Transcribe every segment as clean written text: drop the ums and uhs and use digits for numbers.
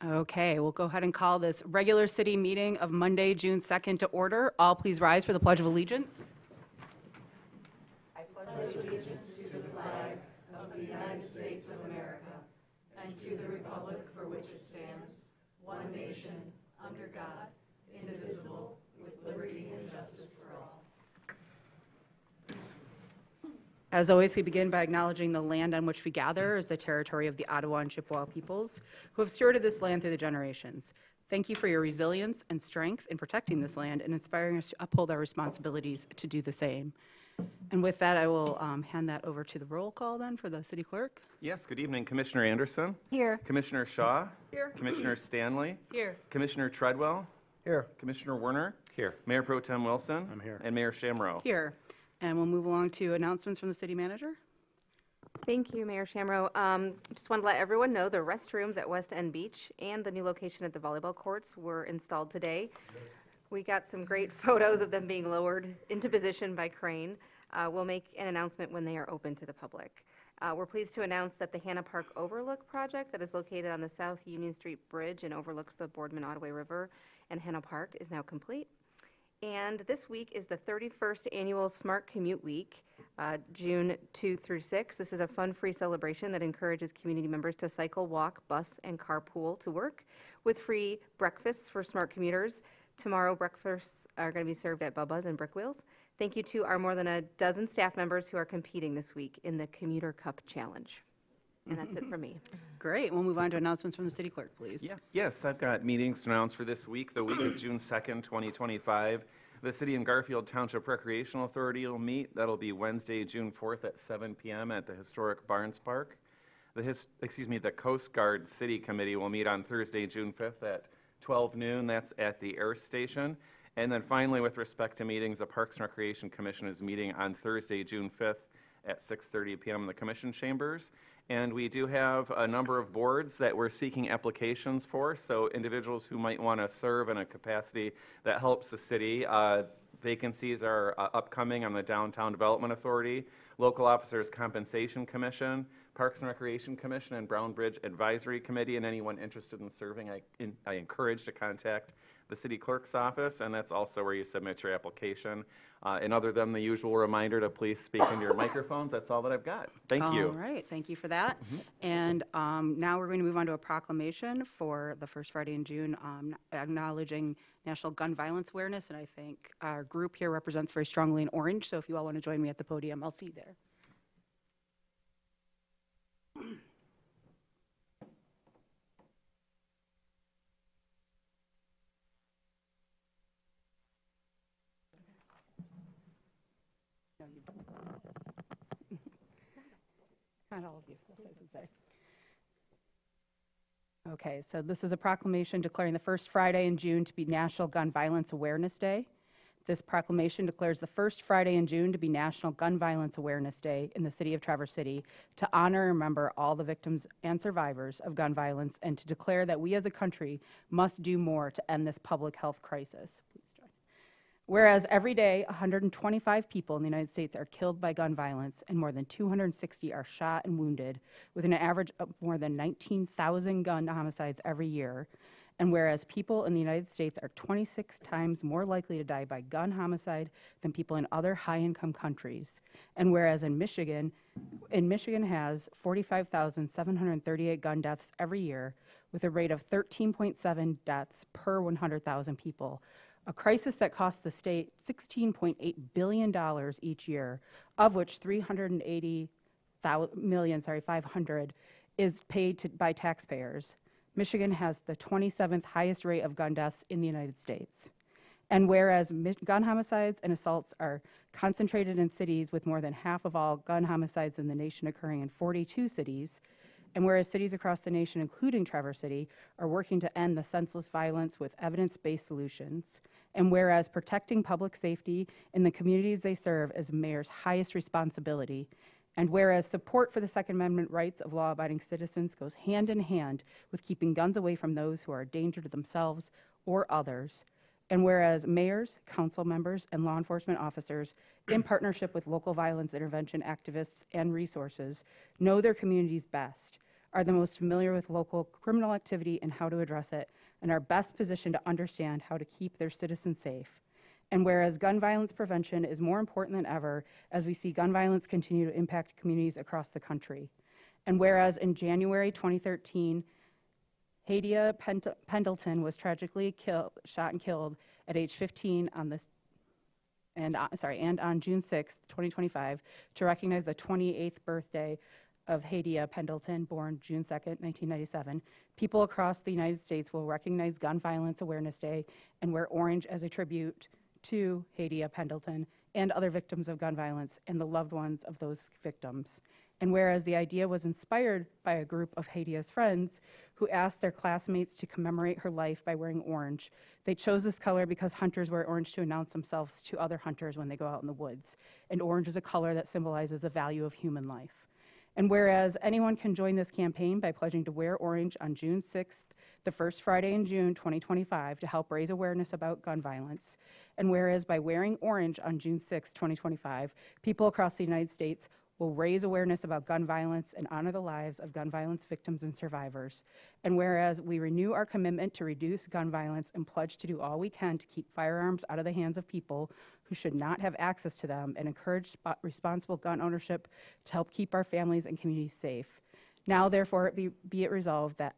Okay, we'll go ahead and call this regular city meeting of Monday, June 2nd to order. All please rise for the Pledge of Allegiance. As always, we begin by acknowledging the land on which we gather as the territory of the Ottawa and Chippewa peoples, who have stewarded this land through the generations. Thank you for your resilience and strength in protecting this land and inspiring us to uphold our responsibilities to do the same. And with that, I will hand that over to the roll call then for the city clerk. Yes, good evening, Commissioner Anderson. Here. Commissioner Shaw. Here. Commissioner Stanley. Here. Commissioner Treadwell. Here. Commissioner Werner. Here. Mayor Pro Tem Wilson. I'm here. And Mayor Shamro. Here. And we'll move along to announcements from the city manager. Thank you, Mayor Shamro. Just want to let everyone know the restrooms at West End Beach and the new location at the volleyball courts were installed today. We got some great photos of them being lowered into position by crane. We'll make an announcement when they are open to the public. We're pleased to announce that the Hannah Park Overlook project that is located on the South Union Street Bridge and overlooks the Boardman-Ottaway River and Hannah Park is now complete. And this week is the 31st annual Smart Commute Week, June 2 through 6. This is a fun-free celebration that encourages community members to cycle, walk, bus, and carpool to work with free breakfasts for smart commuters. Tomorrow, breakfasts are going to be served at Bubba's and Brick Wheels. Thank you to our more than a dozen staff members who are competing this week in the Commuter Cup Challenge. And that's it from me. Great. We'll move on to announcements from the city clerk, please. Yes, I've got meetings to announce for this week, the week of June 2nd, 2025. The City and Garfield Township Recreational Authority will meet. That'll be Wednesday, June 4th at 7 p.m. at the historic Barnes Park. The Coast Guard City Committee will meet on Thursday, June 5th at 12 noon. That's at the Air Station. And then finally, with respect to meetings, the Parks and Recreation Commission is meeting on Thursday, June 5th at 6:30 p.m. in the Commission chambers. And we do have a number of boards that we're seeking applications for, so individuals who might want to serve in a capacity that helps the city. Vacancies are upcoming on the Downtown Development Authority, Local Officers Compensation Commission, Parks and Recreation Commission, and Brown Bridge Advisory Committee. And anyone interested in serving, I encourage to contact the city clerk's office, and that's also where you submit your application. And other than the usual reminder to please speak into your microphones, that's all that I've got. Thank you. All right, thank you for that. And now we're going to move on to a proclamation for the first Friday in June, acknowledging National Gun Violence Awareness. And I think our group here represents very strongly in orange, so if you all want to join me at the podium, I'll see you there. Not all of you, as I should say. Okay, so this is a proclamation declaring the first Friday in June to be National Gun Violence Awareness Day. This proclamation declares the first Friday in June to be National Gun Violence Awareness Day in the city of Traverse City to honor and remember all the victims and survivors of gun violence and to declare that we as a country must do more to end this public health crisis. Please join. Whereas every day, 125 people in the United States are killed by gun violence and more than 260 are shot and wounded, with an average of more than 19,000 gun homicides every year. And whereas people in the United States are 26 times more likely to die by gun homicide than people in other high-income countries, and whereas Michigan has 45,738 gun deaths every year, with a rate of 13.7 deaths per 100,000 people, a crisis that costs the state $16.8 billion each year, of which $380 million, is paid by taxpayers. Michigan has the 27th highest rate of gun deaths in the United States. And whereas gun homicides and assaults are concentrated in cities with more than half of all gun homicides in the nation occurring in 42 cities, and whereas cities across the nation, including Traverse City, are working to end the senseless violence with evidence-based solutions, and whereas protecting public safety in the communities they serve is the mayor's highest responsibility, and whereas support for the Second Amendment rights of law-abiding citizens goes hand in hand with keeping guns away from those who are a danger to themselves or others, and whereas mayors, council members, and law enforcement officers, in partnership with local violence intervention activists and resources, know their communities best, are the most familiar with local criminal activity and how to address it, and are best positioned to understand how to keep their citizens safe. And whereas gun violence prevention is more important than ever as we see gun violence continue to impact communities across the country. And whereas in January 2013, Hadia Pendleton was tragically shot and killed at age 15 on June 6, 2025, to recognize the 28th birthday of Hadia Pendleton, born June 2, 1997, people across the United States will recognize Gun Violence Awareness Day and wear orange as a tribute to Hadia Pendleton and other victims of gun violence and the loved ones of those victims. And whereas the idea was inspired by a group of Hadia's friends who asked their classmates to commemorate her life by wearing orange, they chose this color because hunters wear orange to announce themselves to other hunters when they go out in the woods. And orange is a color that symbolizes the value of human life. And whereas anyone can join this campaign by pledging to wear orange on June 6th, the first Friday in June 2025, to help raise awareness about gun violence. And whereas by wearing orange on June 6, 2025, people across the United States will raise awareness about gun violence and honor the lives of gun violence victims and survivors. And whereas we renew our commitment to reduce gun violence and pledge to do all we can to keep firearms out of the hands of people who should not have access to them and encourage responsible gun ownership to help keep our families and communities safe. Now, therefore, be it resolved that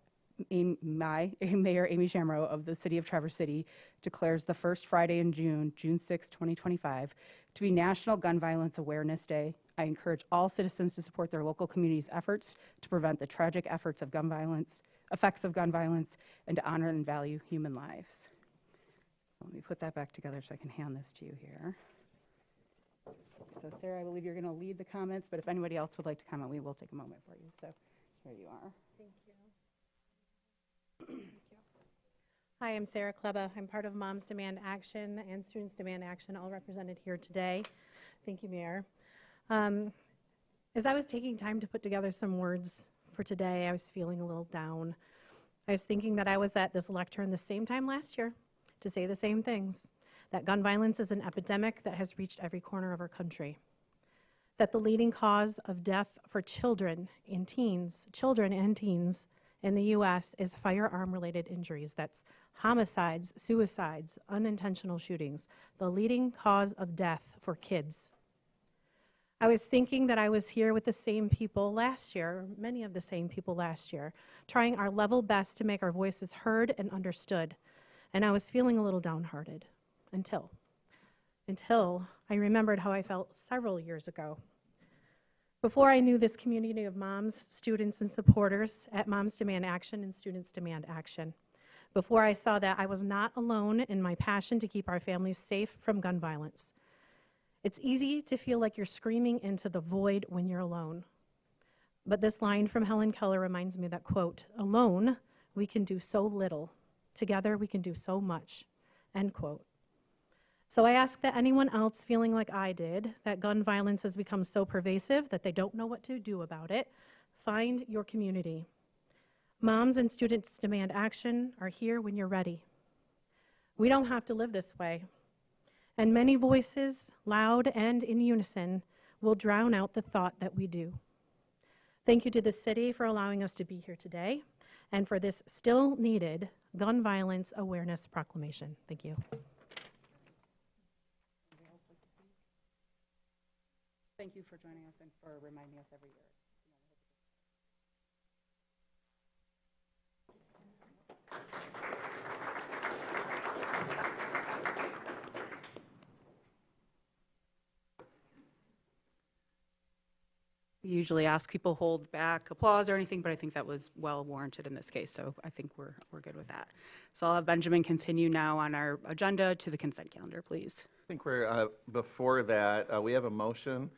Mayor Amy Shamro of the City of Traverse City declares the first Friday in June, June 6, 2025, to be National Gun Violence Awareness Day. I encourage all citizens to support their local community's efforts to prevent the tragic effects of gun violence, and to honor and value human lives. So let me put that back together so I can hand this to you here. So Sarah, I believe you're going to lead the comments, but if anybody else would like to comment, we will take a moment for you. So here you are. Thank you. Hi, I'm Sarah Kleba. I'm part of Moms Demand Action and Students Demand Action, all represented here today. Thank you, Mayor. As I was taking time to put together some words for today, I was feeling a little down. I was thinking that I was at this lectern the same time last year to say the same things, that gun violence is an epidemic that has reached every corner of our country, that the leading cause of death for children and teens in the U.S. is firearm-related injuries. That's homicides, suicides, unintentional shootings, the leading cause of death for kids. I was thinking that I was here with the same people last year, many of the same people last year, trying our level best to make our voices heard and understood. And I was feeling a little downhearted until I remembered how I felt several years ago. Before I knew this community of moms, students, and supporters at Moms Demand Action and Students Demand Action, before I saw that I was not alone in my passion to keep our families safe from gun violence. It's easy to feel like you're screaming into the void when you're alone. But this line from Helen Keller reminds me that, quote, "Alone, we can do so little. Together, we can do so much," end quote. So I ask that anyone else feeling like I did, that gun violence has become so pervasive that they don't know what to do about it, find your community. Moms and Students Demand Action are here when you're ready. We don't have to live this way. And many voices, loud and in unison, will drown out the thought that we do. Thank you to the city for allowing us to be here today and for this still needed gun violence awareness proclamation. Thank you. Thank you for joining us and for reminding us every year. We usually ask people hold back applause or anything, but I think that was well warranted in this case, so I think we're good with that. So I'll have Benjamin continue now on our agenda to the consent calendar, please. I think we're, before that, we have a motion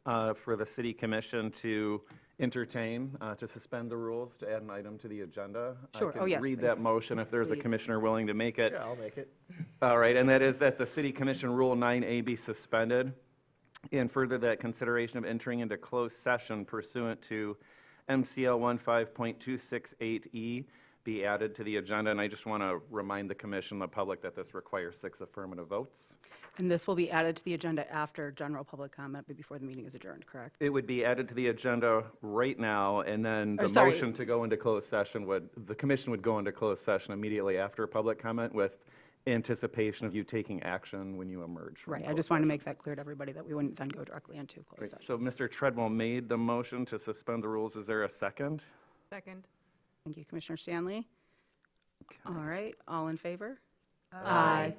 for the city commission to entertain, to suspend the rules, to add an item to the agenda. Sure. I Oh, yes. can read that motion if there's a Please. commissioner willing to make it. Yeah, I'll make it. All right, and that is that the city commission rule 9A be suspended, and further that consideration of entering into closed session pursuant to MCL 15.268E be added to the agenda, and I just want to remind the commission, the public, that this requires 6 affirmative votes. And this will be added to the agenda after general public comment, but before the meeting is adjourned, correct? It would be added to the agenda right now, and then Or the sorry. motion to go into closed session the commission would go into closed session immediately after public comment with anticipation of you taking action when you emerge from Right, I closed just wanted to session. make that clear to everybody that we wouldn't then go directly into closed Right, session. so Mr. Treadwell made the motion to suspend the rules. Is there a second? Second. Thank you, Commissioner Stanley. All right, all in favor? Aye.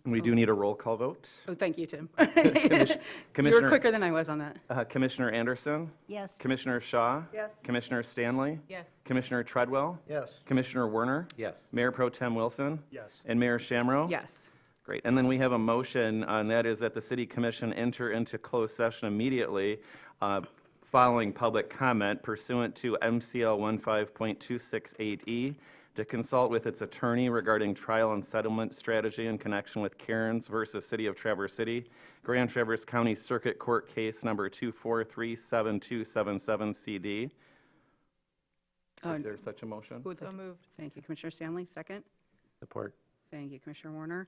And we do need a roll call vote. Oh, thank you, Tim. You were Commissioner, quicker than I was on that. Commissioner Anderson, Yes. Commissioner Shaw, Yes. Commissioner Stanley, Yes. Commissioner Treadwell, Yes. Commissioner Werner, Yes. Mayor Pro Tem Wilson, Yes. and Mayor Shamro. Yes. Great. And then we have a motion, and that is that the city commission enter into closed session immediately following public comment pursuant to MCL 15.268E to consult with its attorney regarding trial and settlement strategy in connection with Cairns versus City of Traverse City, Grand Traverse County Circuit Court Case Number 2437277CD. Is there such a motion? Who would like- moved. Thank you, Commissioner Stanley, second. Support. Thank you, Commissioner Warner.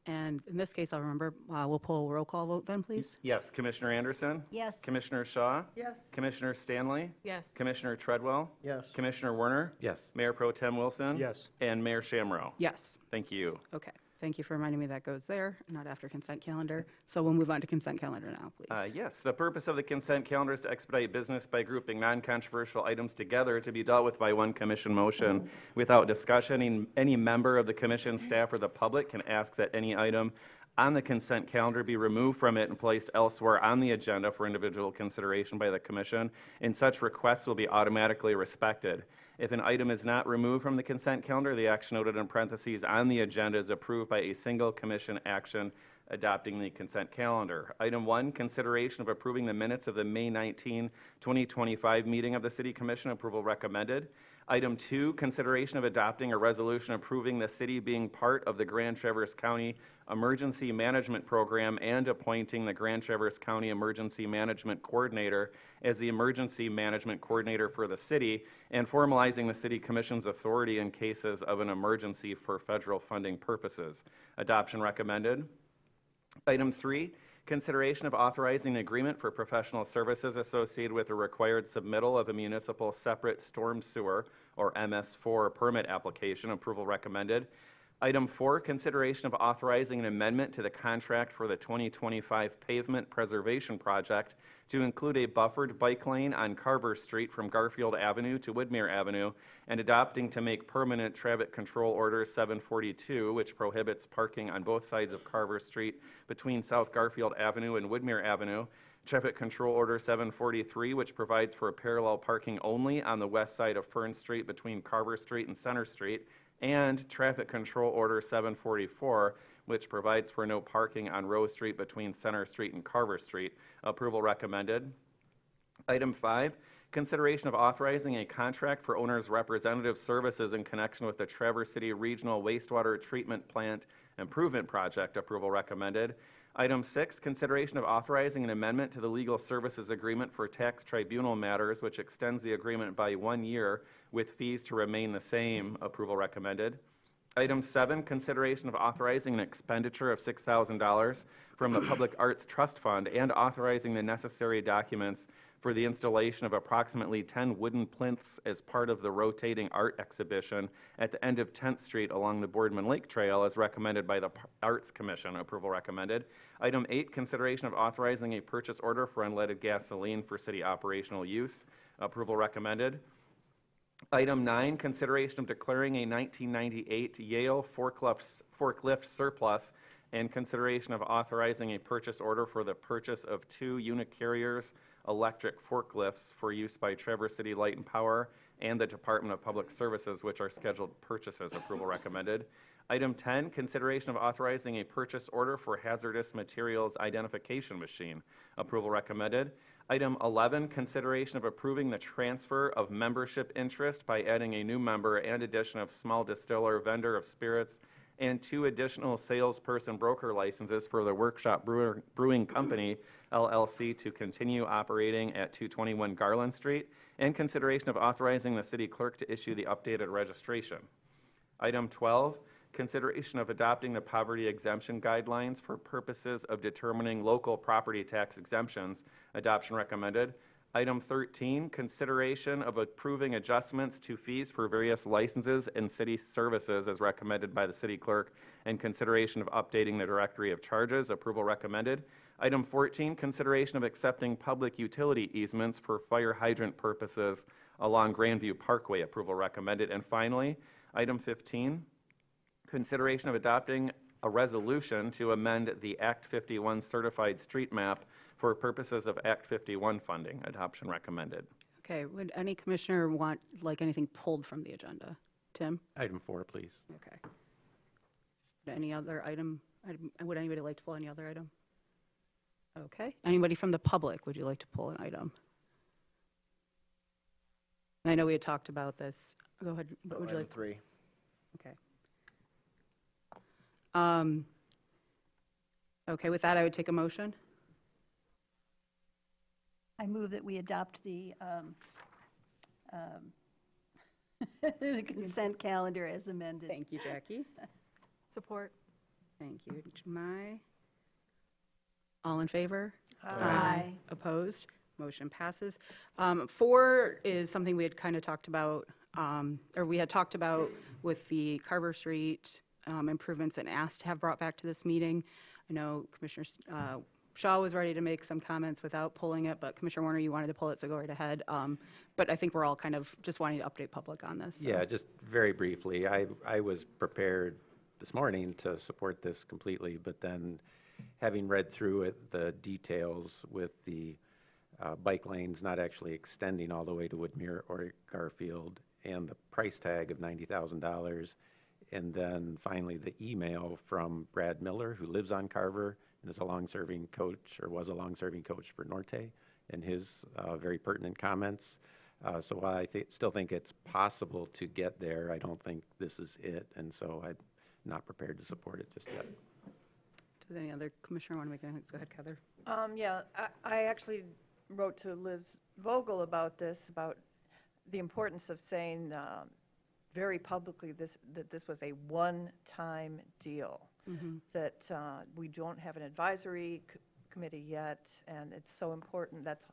And in this case, I'll remember, we'll pull a roll call vote then, please. Yes. Commissioner Anderson? Yes. Commissioner Shaw? Yes. Commissioner Stanley? Yes. Commissioner Treadwell? Yes. Commissioner Werner? Yes. Mayor Pro Tem Wilson? Yes. And Mayor Shamro? Yes. Thank you. Okay, thank you for reminding me that goes there, not after consent calendar. So we'll move on to consent calendar now, please. Yes, the purpose of the consent calendar is to expedite business by grouping non-controversial items together to be dealt with by one commission motion without discussion. Any member of the commission, staff, or the public can ask that any item on the consent calendar be removed from it and placed elsewhere on the agenda for individual consideration by the commission, and such requests will be automatically respected. If an item is not removed from the consent calendar, the action noted in parentheses on the agenda is approved by a single commission action adopting the consent calendar. Item 1, consideration of approving the minutes of the May 19, 2025 meeting of the City Commission. Approval recommended. Item 2, consideration of adopting a resolution approving the city being part of the Grand Traverse County Emergency Management Program and appointing the Grand Traverse County Emergency Management Coordinator as the Emergency Management Coordinator for the city and formalizing the City Commission's authority in cases of an emergency for federal funding purposes. Adoption recommended. Item 3, consideration of authorizing an agreement for professional services associated with the required submittal of a municipal separate storm sewer, or MS4, permit application. Approval recommended. Item 4, consideration of authorizing an amendment to the contract for the 2025 pavement preservation project to include a buffered bike lane on Carver Street from Garfield Avenue to Woodmere Avenue, and adopting to make permanent Traffic Control Order 742, which prohibits parking on both sides of Carver Street between South Garfield Avenue and Woodmere Avenue, Traffic Control Order 743, which provides for parallel parking only on the west side of Fern Street between Carver Street and Center Street, and Traffic Control Order 744, which provides for no parking on Rose Street between Center Street and Carver Street. Approval recommended. Item 5, consideration of authorizing a contract for owner's representative services in connection with the Traverse City Regional Wastewater Treatment Plant Improvement Project. Approval recommended. Item 6, consideration of authorizing an amendment to the legal services agreement for tax tribunal matters, which extends the agreement by 1 year with fees to remain the same. Approval recommended. Item 7, consideration of authorizing an expenditure of $6,000 from the Public Arts Trust Fund and authorizing the necessary documents for the installation of approximately 10 wooden plinths as part of the rotating art exhibition at the end of 10th Street along the Boardman Lake Trail as recommended by the Arts Commission. Approval recommended. Item 8, consideration of authorizing a purchase order for unleaded gasoline for city operational use. Approval recommended. Item 9, consideration of declaring a 1998 Yale forklift surplus and consideration of authorizing a purchase order for the purchase of 2 Unicarriers electric forklifts for use by Traverse City Light and Power and the Department of Public Services, which are scheduled purchases. Approval recommended. Item 10, consideration of authorizing a purchase order for hazardous materials identification machine. Approval recommended. Item 11, consideration of approving the transfer of membership interest by adding a new member and addition of small distiller vendor of spirits and 2 additional salesperson broker licenses for the Workshop Brewing Company, LLC, to continue operating at 221 Garland Street, and consideration of authorizing the city clerk to issue the updated registration. Item 12, consideration of adopting the poverty exemption guidelines for purposes of determining local property tax exemptions. Adoption recommended. Item 13, consideration of approving adjustments to fees for various licenses and city services as recommended by the city clerk, and consideration of updating the directory of charges. Approval recommended. Item 14, consideration of accepting public utility easements for fire hydrant purposes along Grandview Parkway. Approval recommended. And finally, item 15, consideration of adopting a resolution to amend the Act 51 certified street map for purposes of Act 51 funding. Adoption recommended. Okay, would any commissioner want, like, anything pulled from the agenda? Tim? Item 4, please. Okay. Any other would anybody like to pull any other item? Okay. Anybody from the public, would you like to pull an item? And I know we had talked about this. Go ahead. What would you like? 3. Okay. Okay, with that, I would take a motion. I move that we adopt the the consent calendar as amended. Thank you, Jackie. Support. Thank you, Jemai. All in favor? Aye. Opposed? Motion passes. 4 is something we had kind of talked about, or we had talked about with the Carver Street improvements and asked to have brought back to this meeting. I know Commissioner Shaw was ready to make some comments without pulling it, but Commissioner Warner, you wanted to pull it, so go right ahead. But I think we're all kind of just wanting to update public on this. So. Yeah, just very briefly, I was prepared this morning to support this completely, but then having read through it, the details with the bike lanes not actually extending all the way to Woodmere or Garfield, and the price tag of $90,000, and then finally the email from Brad Miller, who lives on Carver and is a long-serving coach, or was a long-serving coach for Norte, and his very pertinent comments. So while I still think it's possible to get there, I don't think this is it, and so I'm not prepared to support it just yet. Does any other commissioner want to make anything? Go ahead, Heather. Yeah, I actually wrote to Liz Vogel about this, about the importance of saying very publicly that this was a one-time deal, that we don't have an advisory committee yet, and it's so important. That's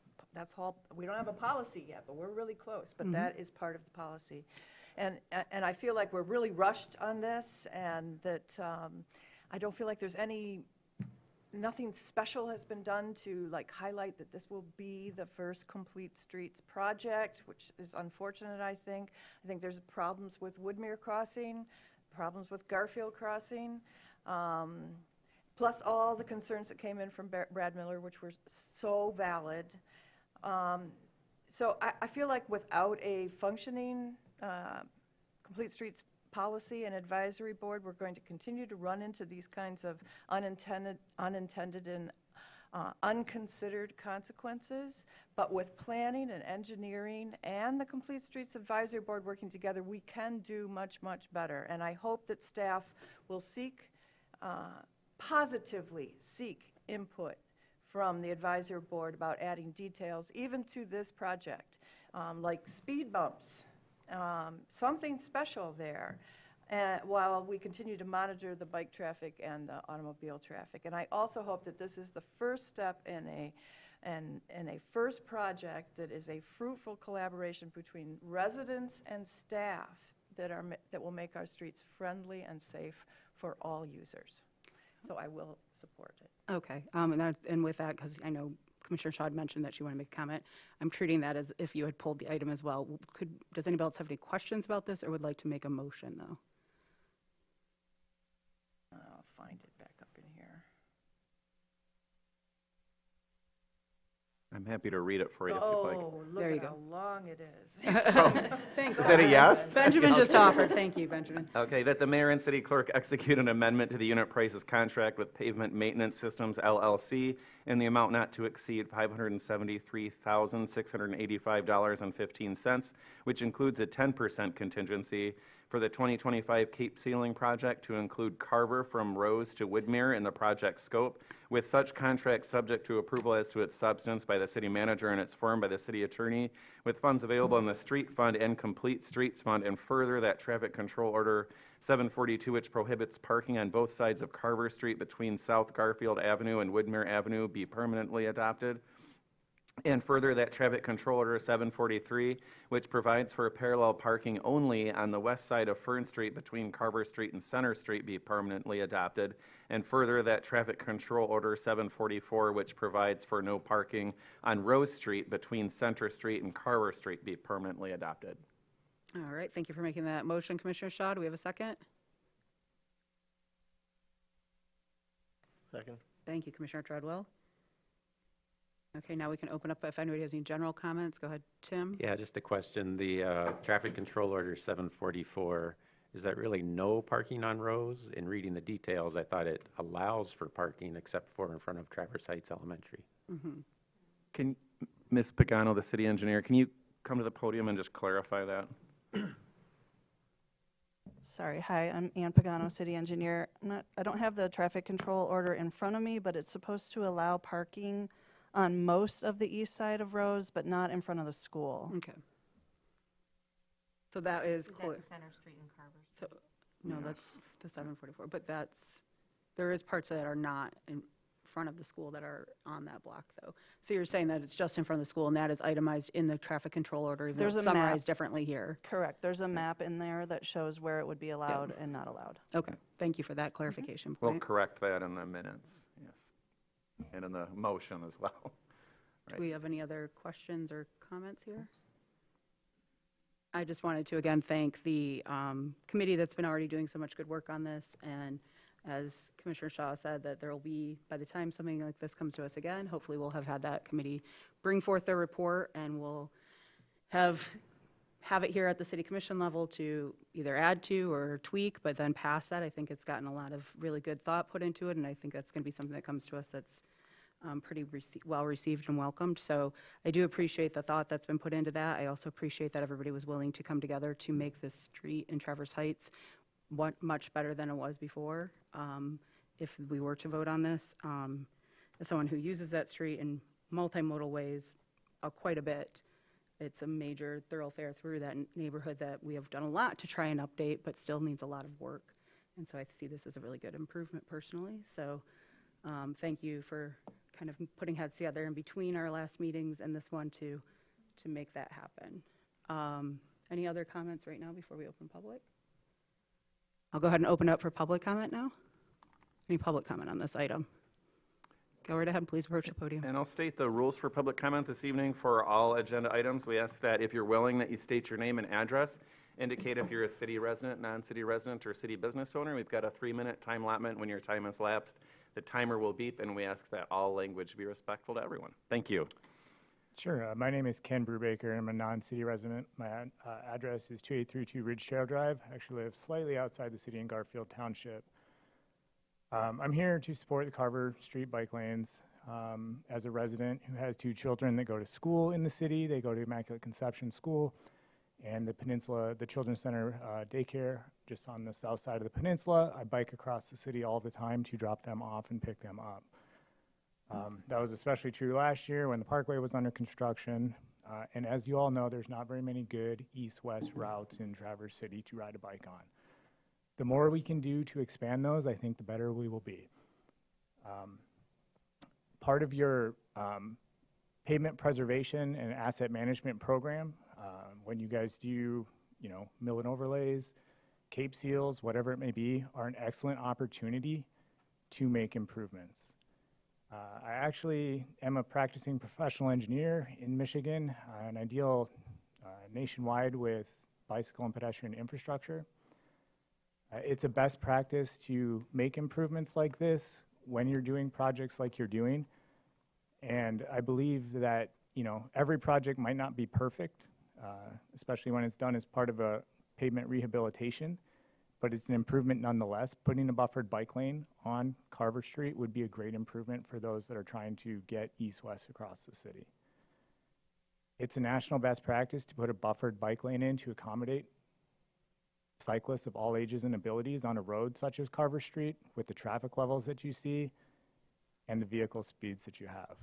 all. We don't have a policy yet, but we're really close. But that is part of the policy, and I feel like we're really rushed on this, and that I don't feel like there's nothing special has been done to like highlight that this will be the first complete streets project, which is unfortunate, I think. I think there's problems with Woodmere Crossing, problems with Garfield Crossing, plus all the concerns that came in from Brad Miller, which were so valid. So I feel like without a functioning complete streets policy and advisory board, we're going to continue to run into these kinds of unintended and unconsidered consequences. But with planning and engineering and the Complete Streets Advisory Board working together, we can do much, much better. And I hope that staff will positively seek input from the advisory board about adding details, even to this project, like speed bumps. Something special there, while we continue to monitor the bike traffic and the automobile traffic. And I also hope that this is the first step in a first project that is a fruitful collaboration between residents and staff that will make our streets friendly and safe for all users. So I will support it. Okay, and with that, because I know Commissioner Shaw had mentioned that she wanted to make a comment, I'm treating that as if you had pulled the item as well. Does anybody else have any questions about this, or would like to make a motion, though? I'll find it back up in here. I'm happy to read it for you if you'd like. Oh, look There you at go. how long it is. Thanks. Is that a yes? Benjamin just offered. Thank you, Benjamin. Okay, that the mayor and city clerk execute an amendment to the unit prices contract with Pavement Maintenance Systems LLC in the amount not to exceed $573,685.15, which includes a 10% contingency for the 2025 Cape Sealing project to include Carver from Rose to Woodmere in the project scope, with such contract subject to approval as to its substance by the city manager and its form by the city attorney, with funds available in the street fund and complete streets fund, and further that traffic control order 742, which prohibits parking on both sides of Carver Street between South Garfield Avenue and Woodmere Avenue, be permanently adopted. And further, that traffic control order 743, which provides for parallel parking only on the west side of Fern Street between Carver Street and Center Street, be permanently adopted. And further, that traffic control order 744, which provides for no parking on Rose Street between Center Street and Carver Street, be permanently adopted. All right, thank you for making that motion, Commissioner Shaw. Do we have a second? Second. Thank you, Commissioner Treadwell. Okay, now we can open up if anybody has any general comments. Go ahead, Tim. Yeah, just a question. The traffic control order 744, is that really no parking on Rose? In reading the details, I thought it allows for parking except for in front of Traverse Heights Elementary. Can, Ms. Pagano, the city engineer, can you come to the podium and just clarify that? Sorry, hi, I'm Ann Pagano, city engineer. I don't have the traffic control order in front of me, but it's supposed to allow parking on most of the east side of Rose, but not in front of the school. Okay. So that is clear. Center Street and Carver? So, no, that's the 744, but there is parts that are not in front of the school that are on that block, though. So you're saying that it's just in front of the school, and that is itemized in the traffic control order, even though There's it's a map. summarized differently here? Correct, there's a map in there that shows where it would be allowed and not allowed. Okay, thank you for that clarification We'll point. correct that in the minutes, yes. And in the motion as well. Do we have any other questions or comments here? I just wanted to, again, thank the committee that's been already doing so much good work on this, and as Commissioner Shaw said, that there will be, by the time something like this comes to us again, hopefully we'll have had that committee bring forth their report, and we'll have it here at the city commission level to either add to or tweak, but then pass that. I think it's gotten a lot of really good thought put into it, and I think that's going to be something that comes to us that's pretty well received and welcomed. So I do appreciate the thought that's been put into that. I also appreciate that everybody was willing to come together to make this street in Traverse Heights much better than it was before. If we were to vote on this, as someone who uses that street in multimodal ways quite a bit, it's a major thoroughfare through that neighborhood that we have done a lot to try and update, but still needs a lot of work. And so I see this as a really good improvement personally. So thank you for kind of putting heads together in between our last meetings and this one to make that happen. Any other comments right now before we open public? I'll go ahead and open up for public comment now. Any public comment on this item? Go right ahead, please approach the podium. And I'll state the rules for public comment this evening for all agenda items. We ask that if you're willing, that you state your name and address. Indicate if you're a city resident, non-city resident, or city business owner. We've got a 3-minute time allotment. When your time has lapsed, the timer will beep, and we ask that all language be respectful to everyone. Thank you. Sure. My name is Ken Brubaker. I'm a non-city resident. My address is 2832 Ridge Trail Drive. I actually live slightly outside the city in Garfield Township. I'm here to support the Carver Street bike lanes. As a resident who has 2 children that go to school in the city, they go to Immaculate Conception School and the Peninsula, the Children's Center daycare just on the south side of the peninsula. I bike across the city all the time to drop them off and pick them up. That was especially true last year when the Parkway was under construction. And as you all know, there's not very many good east-west routes in Traverse City to ride a bike on. The more we can do to expand those, I think the better we will be. Part of your pavement preservation and asset management program, when you guys do, mill and overlays, Cape seals, whatever it may be, are an excellent opportunity to make improvements. I actually am a practicing professional engineer in Michigan, and I deal nationwide with bicycle and pedestrian infrastructure. It's a best practice to make improvements like this when you're doing projects like you're doing. And I believe that, every project might not be perfect, especially when it's done as part of a pavement rehabilitation, but it's an improvement nonetheless. Putting a buffered bike lane on Carver Street would be a great improvement for those that are trying to get east-west across the city. It's a national best practice to put a buffered bike lane in to accommodate cyclists of all ages and abilities on a road such as Carver Street with the traffic levels that you see and the vehicle speeds that you have.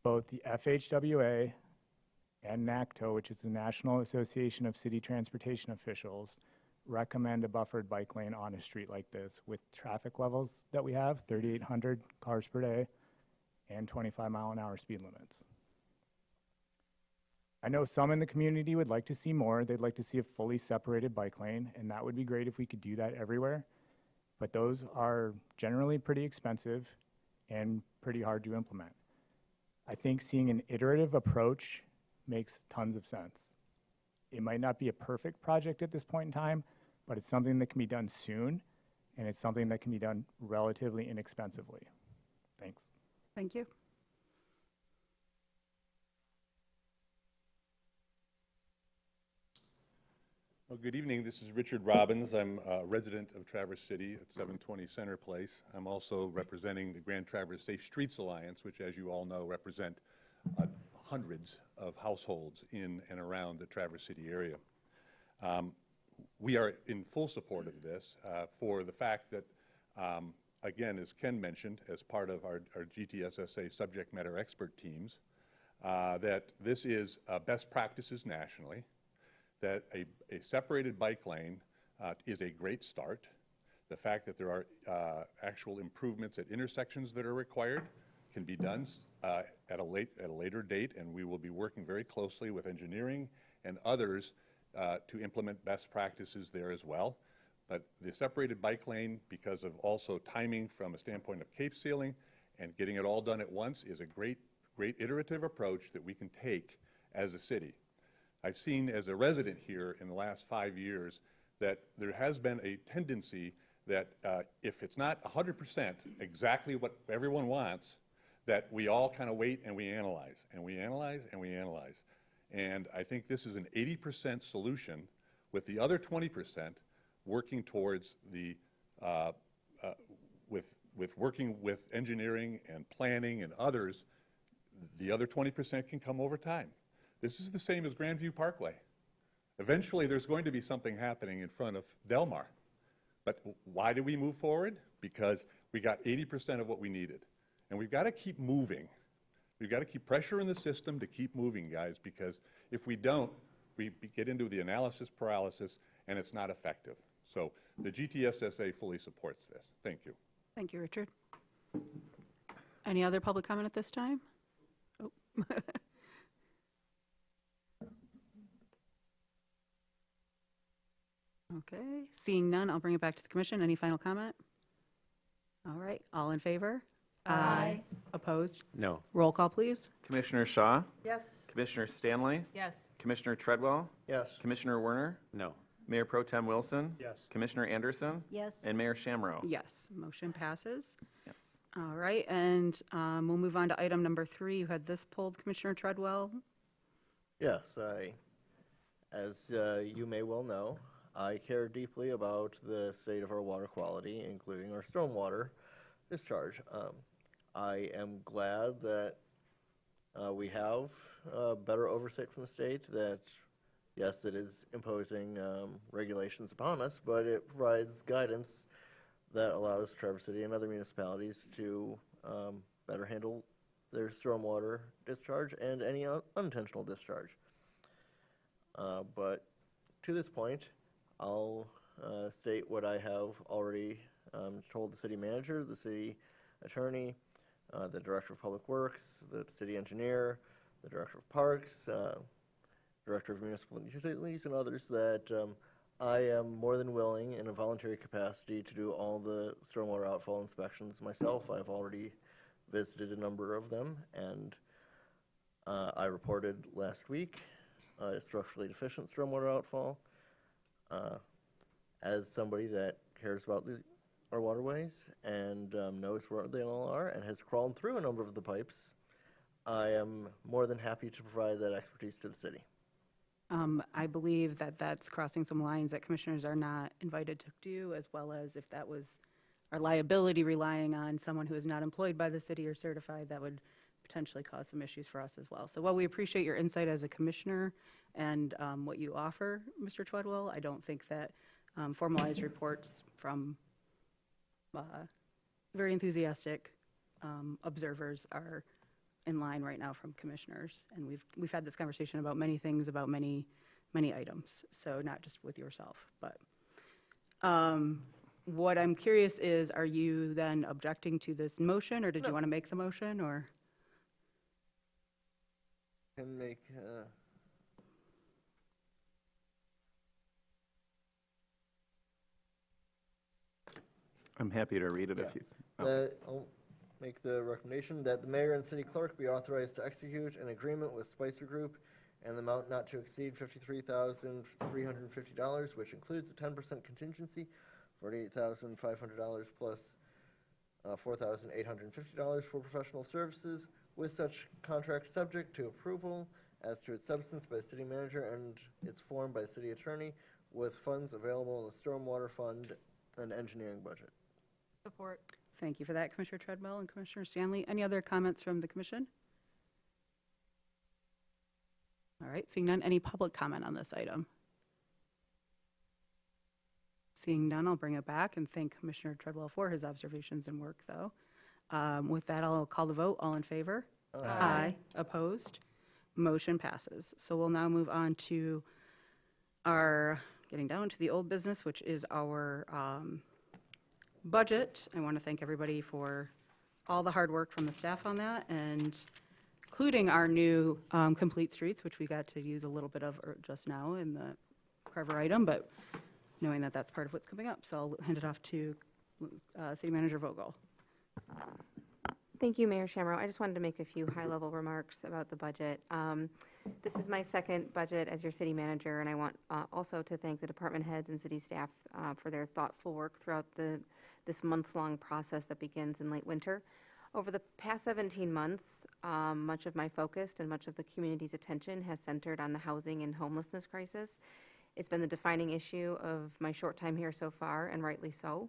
Both the FHWA and NACTO, which is the National Association of City Transportation Officials, recommend a buffered bike lane on a street like this with traffic levels that we have, 3,800 cars per day and 25-mile-an-hour speed limits. I know some in the community would like to see more. They'd like to see a fully separated bike lane, and that would be great if we could do that everywhere. But those are generally pretty expensive and pretty hard to implement. I think seeing an iterative approach makes tons of sense. It might not be a perfect project at this point in time, but it's something that can be done soon, and it's something that can be done relatively inexpensively. Thanks. Thank you. Well, good evening. This is Richard Robbins. I'm a resident of Traverse City at 720 Center Place. I'm also representing the Grand Traverse Safe Streets Alliance, which, as you all know, represent hundreds of households in and around the Traverse City area. We are in full support of this for the fact that, again, as Ken mentioned, as part of our GTSSA subject matter expert teams, that this is best practices nationally, that a separated bike lane is a great start. The fact that there are actual improvements at intersections that are required can be done at a later date, and we will be working very closely with engineering and others to implement best practices there as well. But the separated bike lane, because of also timing from a standpoint of cape sealing and getting it all done at once, is a great iterative approach that we can take as a city. I've seen as a resident here in the last 5 years that there has been a tendency that if it's not 100% exactly what everyone wants, that we all kind of wait and we analyze, and we analyze, and we analyze. And I think this is an 80% solution with the other 20% working towards the, with working with engineering and planning and others, the other 20% can come over time. This is the same as Grandview Parkway. Eventually, there's going to be something happening in front of Delmar. But why did we move forward? Because we got 80% of what we needed. And we've got to keep moving. We've got to keep pressure in the system to keep moving, guys, because if we don't, we get into the analysis paralysis, and it's not effective. So the GTSSA fully supports this. Thank you. Thank you, Richard. Any other public comment at this time? Oh. Okay, seeing none, I'll bring it back to the commission. Any final comment? All right, all in favor? Aye. Opposed? No. Roll call, please. Commissioner Shaw, Yes. Commissioner Stanley, Yes. Commissioner Treadwell, Yes. Commissioner Werner, No. Mayor Pro Tem Wilson, Yes. Commissioner Anderson, Yes. and Mayor Shamro. Yes, motion passes. Yes. All right, and we'll move on to item number 3. You had this pulled, Commissioner Treadwell. Yes, as you may well know, I care deeply about the state of our water quality, including our stormwater discharge. I am glad that we have better oversight from the state, that yes, it is imposing regulations upon us, but it provides guidance that allows Traverse City and other municipalities to better handle their stormwater discharge and any unintentional discharge. But to this point, I'll state what I have already told the city manager, the city attorney, the director of public works, the city engineer, the director of parks, director of municipal utilities, and others, that I am more than willing in a voluntary capacity to do all the stormwater outfall inspections myself. I've already visited a number of them, and I reported last week structurally deficient stormwater outfall. As somebody that cares about our waterways and knows where they all are and has crawled through a number of the pipes, I am more than happy to provide that expertise to the city. I believe that that's crossing some lines that commissioners are not invited to do, as well as if that was our liability relying on someone who is not employed by the city or certified, that would potentially cause some issues for us as well. So while we appreciate your insight as a commissioner, and what you offer, Mr. Treadwell. I don't think that formalized reports from very enthusiastic observers are in line right now from commissioners. And we've had this conversation about many things, about many items, so not just with yourself. But what I'm curious is, are you then objecting to this motion, or did you want to make the motion, or? Can make, I'm happy to read it if you. I'll make the recommendation that the mayor and city clerk be authorized to execute an agreement with Spicer Group and the amount not to exceed $53,350, which includes a 10% contingency, $48,500 plus $4,850 for professional services, with such contract subject to approval as to its substance by the city manager and its form by the city attorney, with funds available in the stormwater fund and engineering budget. Support. Thank you for that, Commissioner Treadwell and Commissioner Stanley. Any other comments from the commission? All right, seeing none, any public comment on this item? Seeing none, I'll bring it back and thank Commissioner Treadwell for his observations and work, though. With that, I'll call the vote. All in favor? Aye. Opposed? Motion passes. So we'll now move on to getting down to the old business, which is our budget. I want to thank everybody for all the hard work from the staff on that, and including our new Complete Streets, which we got to use a little bit of just now in the Carver item, but knowing that that's part of what's coming up. So I'll hand it off to City Manager Vogel. Thank you, Mayor Shamro. I just wanted to make a few high-level remarks about the budget. This is my second budget as your city manager, and I want also to thank the department heads and city staff for their thoughtful work throughout this months-long process that begins in late winter. Over the past 17 months, much of my focus and much of the community's attention has centered on the housing and homelessness crisis. It's been the defining issue of my short time here so far, and rightly so.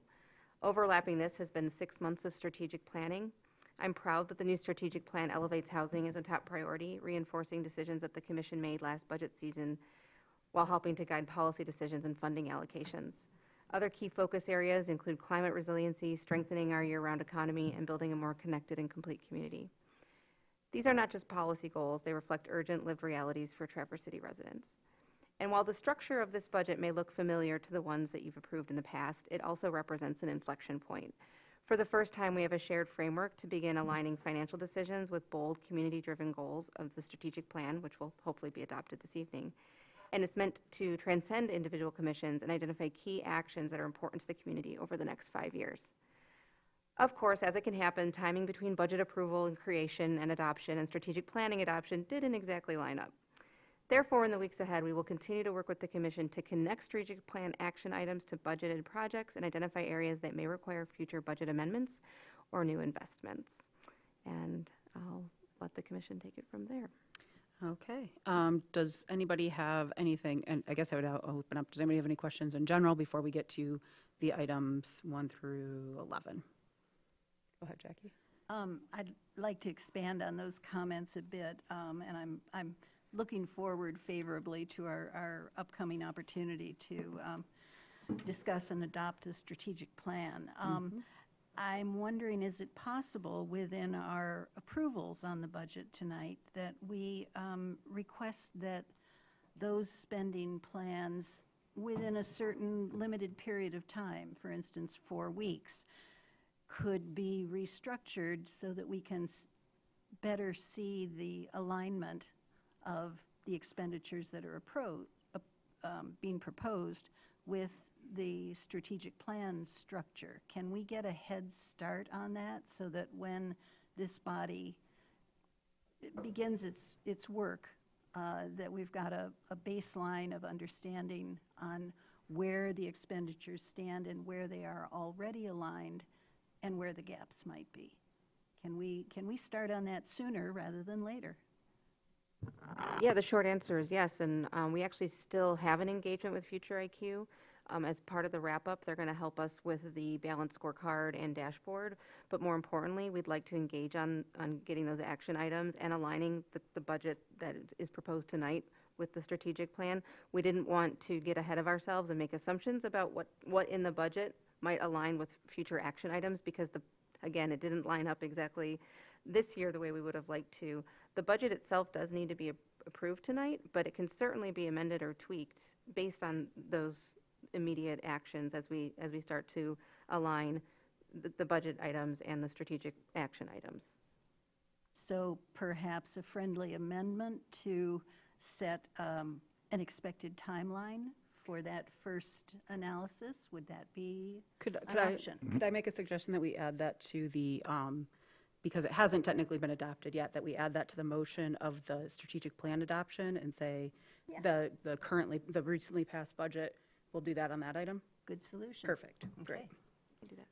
Overlapping this has been 6 months of strategic planning. I'm proud that the new strategic plan elevates housing as a top priority, reinforcing decisions that the Commission made last budget season while helping to guide policy decisions and funding allocations. Other key focus areas include climate resiliency, strengthening our year-round economy, and building a more connected and complete community. These are not just policy goals, they reflect urgent lived realities for Traverse City residents. And while the structure of this budget may look familiar to the ones that you've approved in the past, it also represents an inflection point. For the first time, we have a shared framework to begin aligning financial decisions with bold, community-driven goals of the strategic plan, which will hopefully be adopted this evening. And it's meant to transcend individual commissions and identify key actions that are important to the community over the next 5 years. Of course, as it can happen, timing between budget approval and creation and adoption and strategic planning adoption didn't exactly line up. Therefore, in the weeks ahead, we will continue to work with the Commission to connect strategic plan action items to budgeted projects and identify areas that may require future budget amendments or new investments. And I'll let the Commission take it from there. Okay. Does anybody have anything, and I guess I would open up, does anybody have any questions in general before we get to the items 1 through 11? Go ahead, Jackie. I'd like to expand on those comments a bit, and I'm looking forward favorably to our upcoming opportunity to discuss and adopt the strategic plan. I'm wondering, is it possible within our approvals on the budget tonight that we request that those spending plans within a certain limited period of time, for instance, 4 weeks, could be restructured so that we can better see the alignment of the expenditures that are being proposed with the strategic plan structure? Can we get a head start on that so that when this body begins its work, that we've got a baseline of understanding on where the expenditures stand and where they are already aligned and where the gaps might be? Can we start on that sooner rather than later? Yeah, the short answer is yes, and we actually still have an engagement with Future IQ. As part of the wrap-up, they're going to help us with the balanced scorecard and dashboard, but more importantly, we'd like to engage on getting those action items and aligning the budget that is proposed tonight with the strategic plan. We didn't want to get ahead of ourselves and make assumptions about what in the budget might align with future action items, because again, it didn't line up exactly this year the way we would have liked to. The budget itself does need to be approved tonight, but it can certainly be amended or tweaked based on those immediate actions as we start to align the budget items and the strategic action items. So perhaps a friendly amendment to set an expected timeline for that first analysis, would that be Could an option? could I make a suggestion that we add that to the, because it hasn't technically been adopted yet, that we add that to the motion of the strategic plan adoption and say Yes. the recently passed budget, we'll do that on that item? Good solution. Perfect, great. Okay. We do that.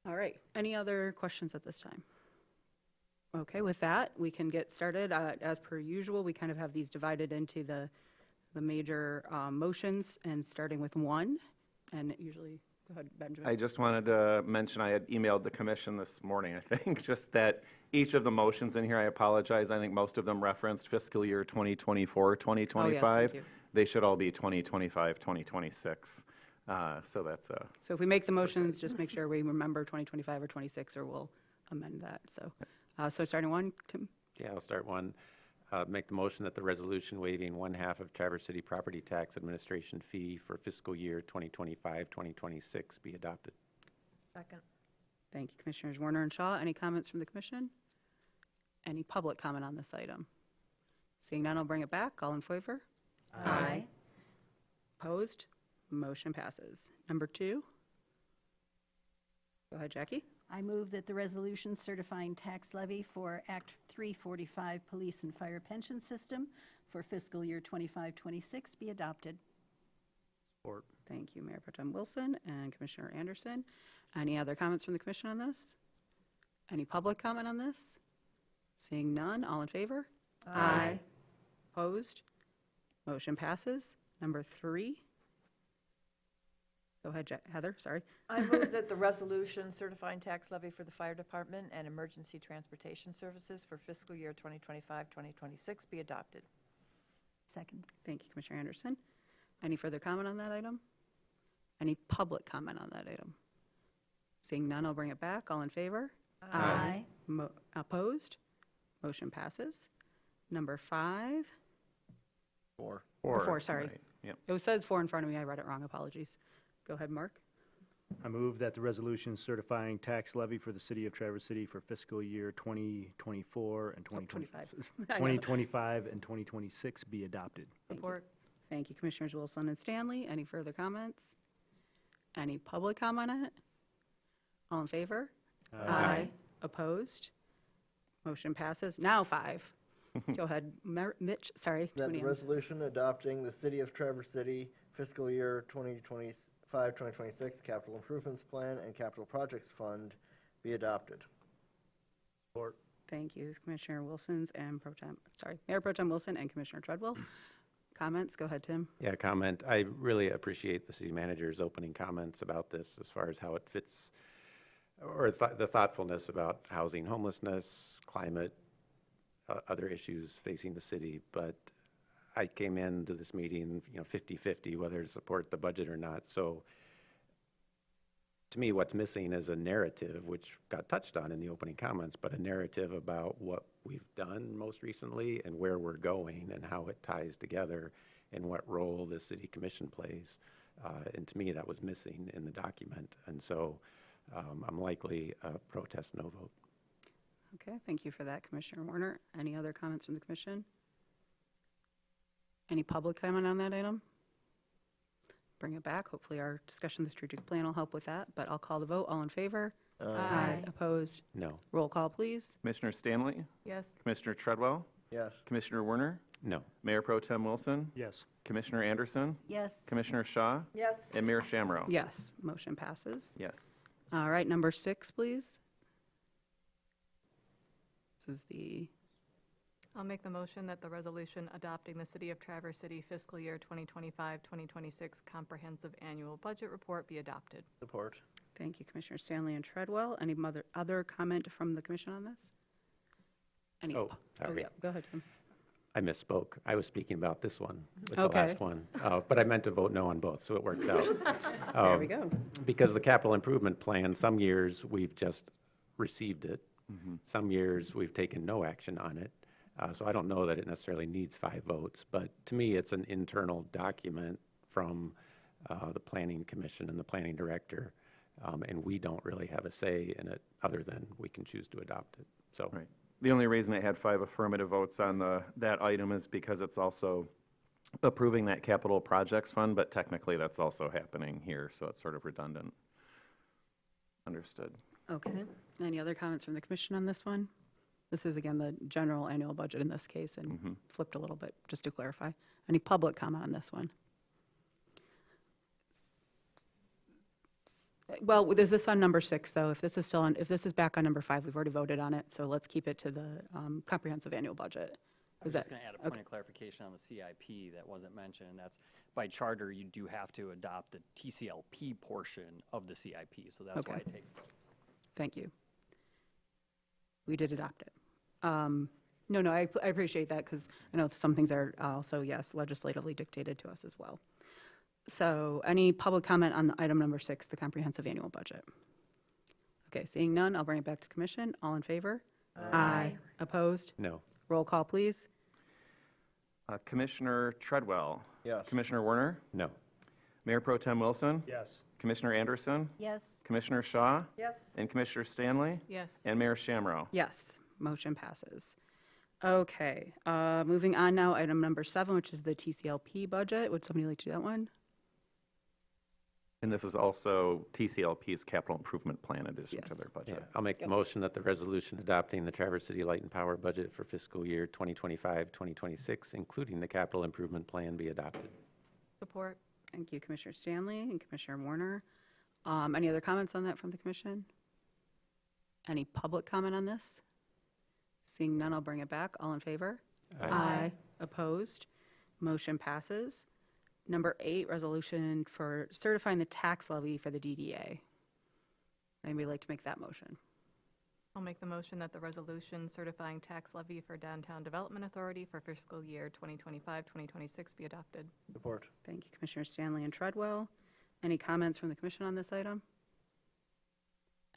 All right, any other questions at this time? Okay, with that, we can get started. As per usual, we kind of have these divided into the major motions, and starting with 1, and usually, go ahead, Benjamin. I just wanted to mention, I had emailed the commission this morning, I think, just that each of the motions in here, I apologize, I think most of them referenced fiscal year 2024, 2025. you. They should all be 2025, 2026. So that's So if we make the motions, just make sure we remember 2025 or 26, or we'll amend that, so. So starting 1, Tim? Yeah, I'll start one. Make the motion that the resolution waiving 1/2 of Traverse City property tax administration fee for fiscal year 2025, 2026 be adopted. Second. Thank you, Commissioners Warner and Shaw. Any comments from the commission? Any public comment on this item? Seeing none, I'll bring it back. All in favor? Aye. Opposed? Motion passes. Number 2? Go ahead, Jackie. I move that the resolution certifying tax levy for Act 345 Police and Fire Pension System for fiscal year 25-26 be adopted. Support. Thank you, Mayor Pro Tem Wilson and Commissioner Anderson. Any other comments from the commission on this? Any public comment on this? Seeing none, all in favor? Aye. Opposed? Motion passes. Number 3. Go ahead, Heather, sorry. I move that the resolution certifying tax levy for the fire department and emergency transportation services for fiscal year 2025, 2026 be adopted. Second. Thank you, Commissioner Anderson. Any further comment on that item? Any public comment on that item? Seeing none, I'll bring it back. All in favor? Aye. Opposed? Motion passes. Number 5. 4. Or 4, sorry. Right, yep. It says 4 in front of me. I read it wrong. Apologies. Go ahead, Mark. I move that the resolution certifying tax levy for the city of Traverse City for fiscal year 2024 and 25. 2025 and 2026 be adopted. Support. Thank you, Commissioners Wilson and Stanley. Any further comments? Any public comment on it? All in favor? Opposed? Motion passes. Now 5. Go ahead, Mitch, sorry. That too the many M's. resolution adopting the City of Traverse City fiscal year 2025, 2026 capital improvements plan and capital projects fund be adopted. Support. Thank you, Commissioner Wilson's and Mayor Pro Tem Wilson and Commissioner Treadwell. Comments? Go ahead, Tim. Yeah, comment. I really appreciate the city manager's opening comments about this as far as how it fits, or the thoughtfulness about housing, homelessness, climate, other issues facing the city. But I came into this meeting, 50-50, whether to support the budget or not. So to me, what's missing is a narrative, which got touched on in the opening comments, but a narrative about what we've done most recently and where we're going and how it ties together and what role the city commission plays. And to me, that was missing in the document. And so I'm likely a protest no vote. Okay, thank you for that, Commissioner Warner. Any other comments from the commission? Any public comment on that item? Bring it back. Hopefully our discussion of the strategic plan will help with that, but I'll call the vote. All in favor? Aye. Opposed? No. Roll call, please. Commissioner Stanley, Yes. Commissioner Treadwell, Yes. Commissioner Werner, No. Mayor Pro Tem Wilson, Yes. Commissioner Anderson, Yes. Commissioner Shaw, Yes. and Mayor Shamrow. Yes, motion passes. Yes. All right, number 6, please. This is the, I'll make the motion that the resolution adopting the City of Traverse City fiscal year 2025-2026 comprehensive annual budget report be adopted. Support. thank you, Commissioner Stanley and Treadwell. Any other comment from the commission on this? Any? Oh, sorry. yeah, go ahead, Tim. I misspoke. I was speaking about this one with the Okay. last one. But I meant to vote no on both, so it works out. There we go. Because the capital improvement plan, some years we've just received it. Some years we've taken no action on it. So I don't know that it necessarily needs 5 votes, but to me, it's an internal document from the Planning Commission and the Planning Director, and we don't really have a say in it other than we can choose to adopt it. So Right. The only reason I had 5 affirmative votes on that item is because it's also approving that capital projects fund, but technically that's also happening here, so it's sort of redundant. Understood. Okay. Any other comments from the commission on this one? This is, again, the general annual budget in this case, and flipped a little bit, just to clarify. Any public comment on this one? Well, there's this on number 6, though. If this is still on, if this is back on number 5, we've already voted on it, so let's keep it to the comprehensive annual budget. I was Is just that- going to add a point of clarification on the CIP that wasn't mentioned, and that's by charter, you do have to adopt the TCLP portion of the CIP, so that's why Okay. it takes votes. Thank you. We did adopt it. No, I appreciate that, because I know some things are also, yes, legislatively dictated to us as well. So any public comment on the item number 6, the comprehensive annual budget? Okay, seeing none, I'll bring it back to commission. All in favor? Aye. Opposed? no. Roll call, please. Commissioner Treadwell. Yes. Commissioner Werner. No. Mayor Pro Tem Wilson. Yes. Commissioner Anderson. Yes. Commissioner Shaw. Yes. And Commissioner Stanley. Yes. And Mayor Shamro. Yes, motion passes. Okay, moving on now, item number 7, which is the TCLP budget. Would somebody like to do that one? And this is also TCLP's capital improvement plan addition to Yes. their Yeah, budget. I'll make the motion that the resolution adopting the Traverse City Light and Power budget for fiscal year 2025, 2026, including the capital improvement plan, be adopted. Support. Thank you, Commissioner Stanley and Commissioner Warner. Any other comments on that from the commission? Any public comment on this? Seeing none, I'll bring it back. All in favor? Aye. Opposed? Motion passes. Number 8, resolution for certifying the tax levy for the DDA. Anybody like to make that motion? I'll make the motion that the resolution certifying tax levy for Downtown Development Authority for fiscal year 2025, 2026 be adopted. Support. Thank you, Commissioner Stanley and Treadwell. Any comments from the commission on this item?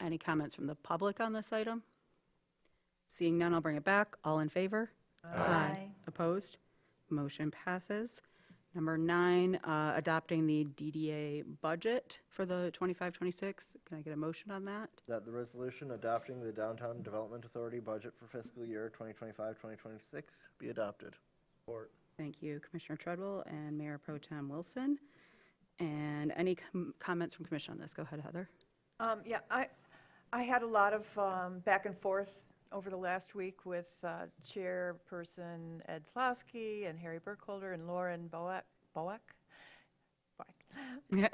Any comments from the public on this item? Seeing none, I'll bring it back. All in favor? Aye. Opposed? Motion passes. Number 9, adopting the DDA budget for the 25-26. Can I get a motion on that? That the resolution adopting the Downtown Development Authority budget for fiscal year 2025, 2026 be adopted. Support. Thank you, Commissioner Treadwell and Mayor Pro Tem Wilson. And any comments from commission on this? Go ahead, Heather. Yeah, I had a lot of back and forth over the last week with Chairperson Ed Slosky and Harry Burkholder and Lauren Boak,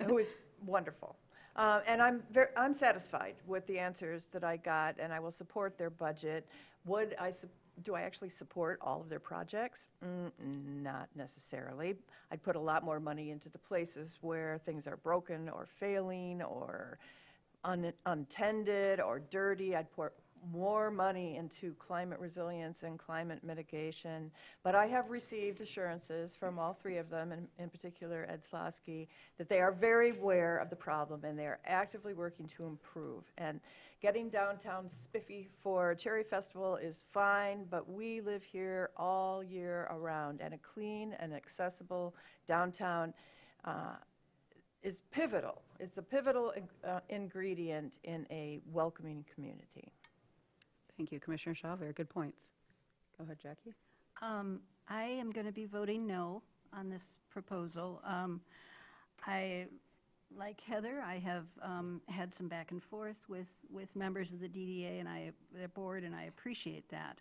who is wonderful. And I'm satisfied with the answers that I got, and I will support their budget. Do I actually support all of their projects? Not necessarily. I'd put a lot more money into the places where things are broken or failing or untended or dirty. I'd pour more money into climate resilience and climate mitigation. But I have received assurances from all 3 of them, and in particular Ed Slosky, that they are very aware of the problem and they are actively working to improve. And getting downtown spiffy for Cherry Festival is fine, but we live here all year around, and a clean and accessible downtown is pivotal. It's a pivotal ingredient in a welcoming community. Thank you, Commissioner Shaw. Very good points. Go ahead, Jackie. I am going to be voting no on this proposal. Like Heather, I have had some back and forth with members of the DDA and their board, and I appreciate that.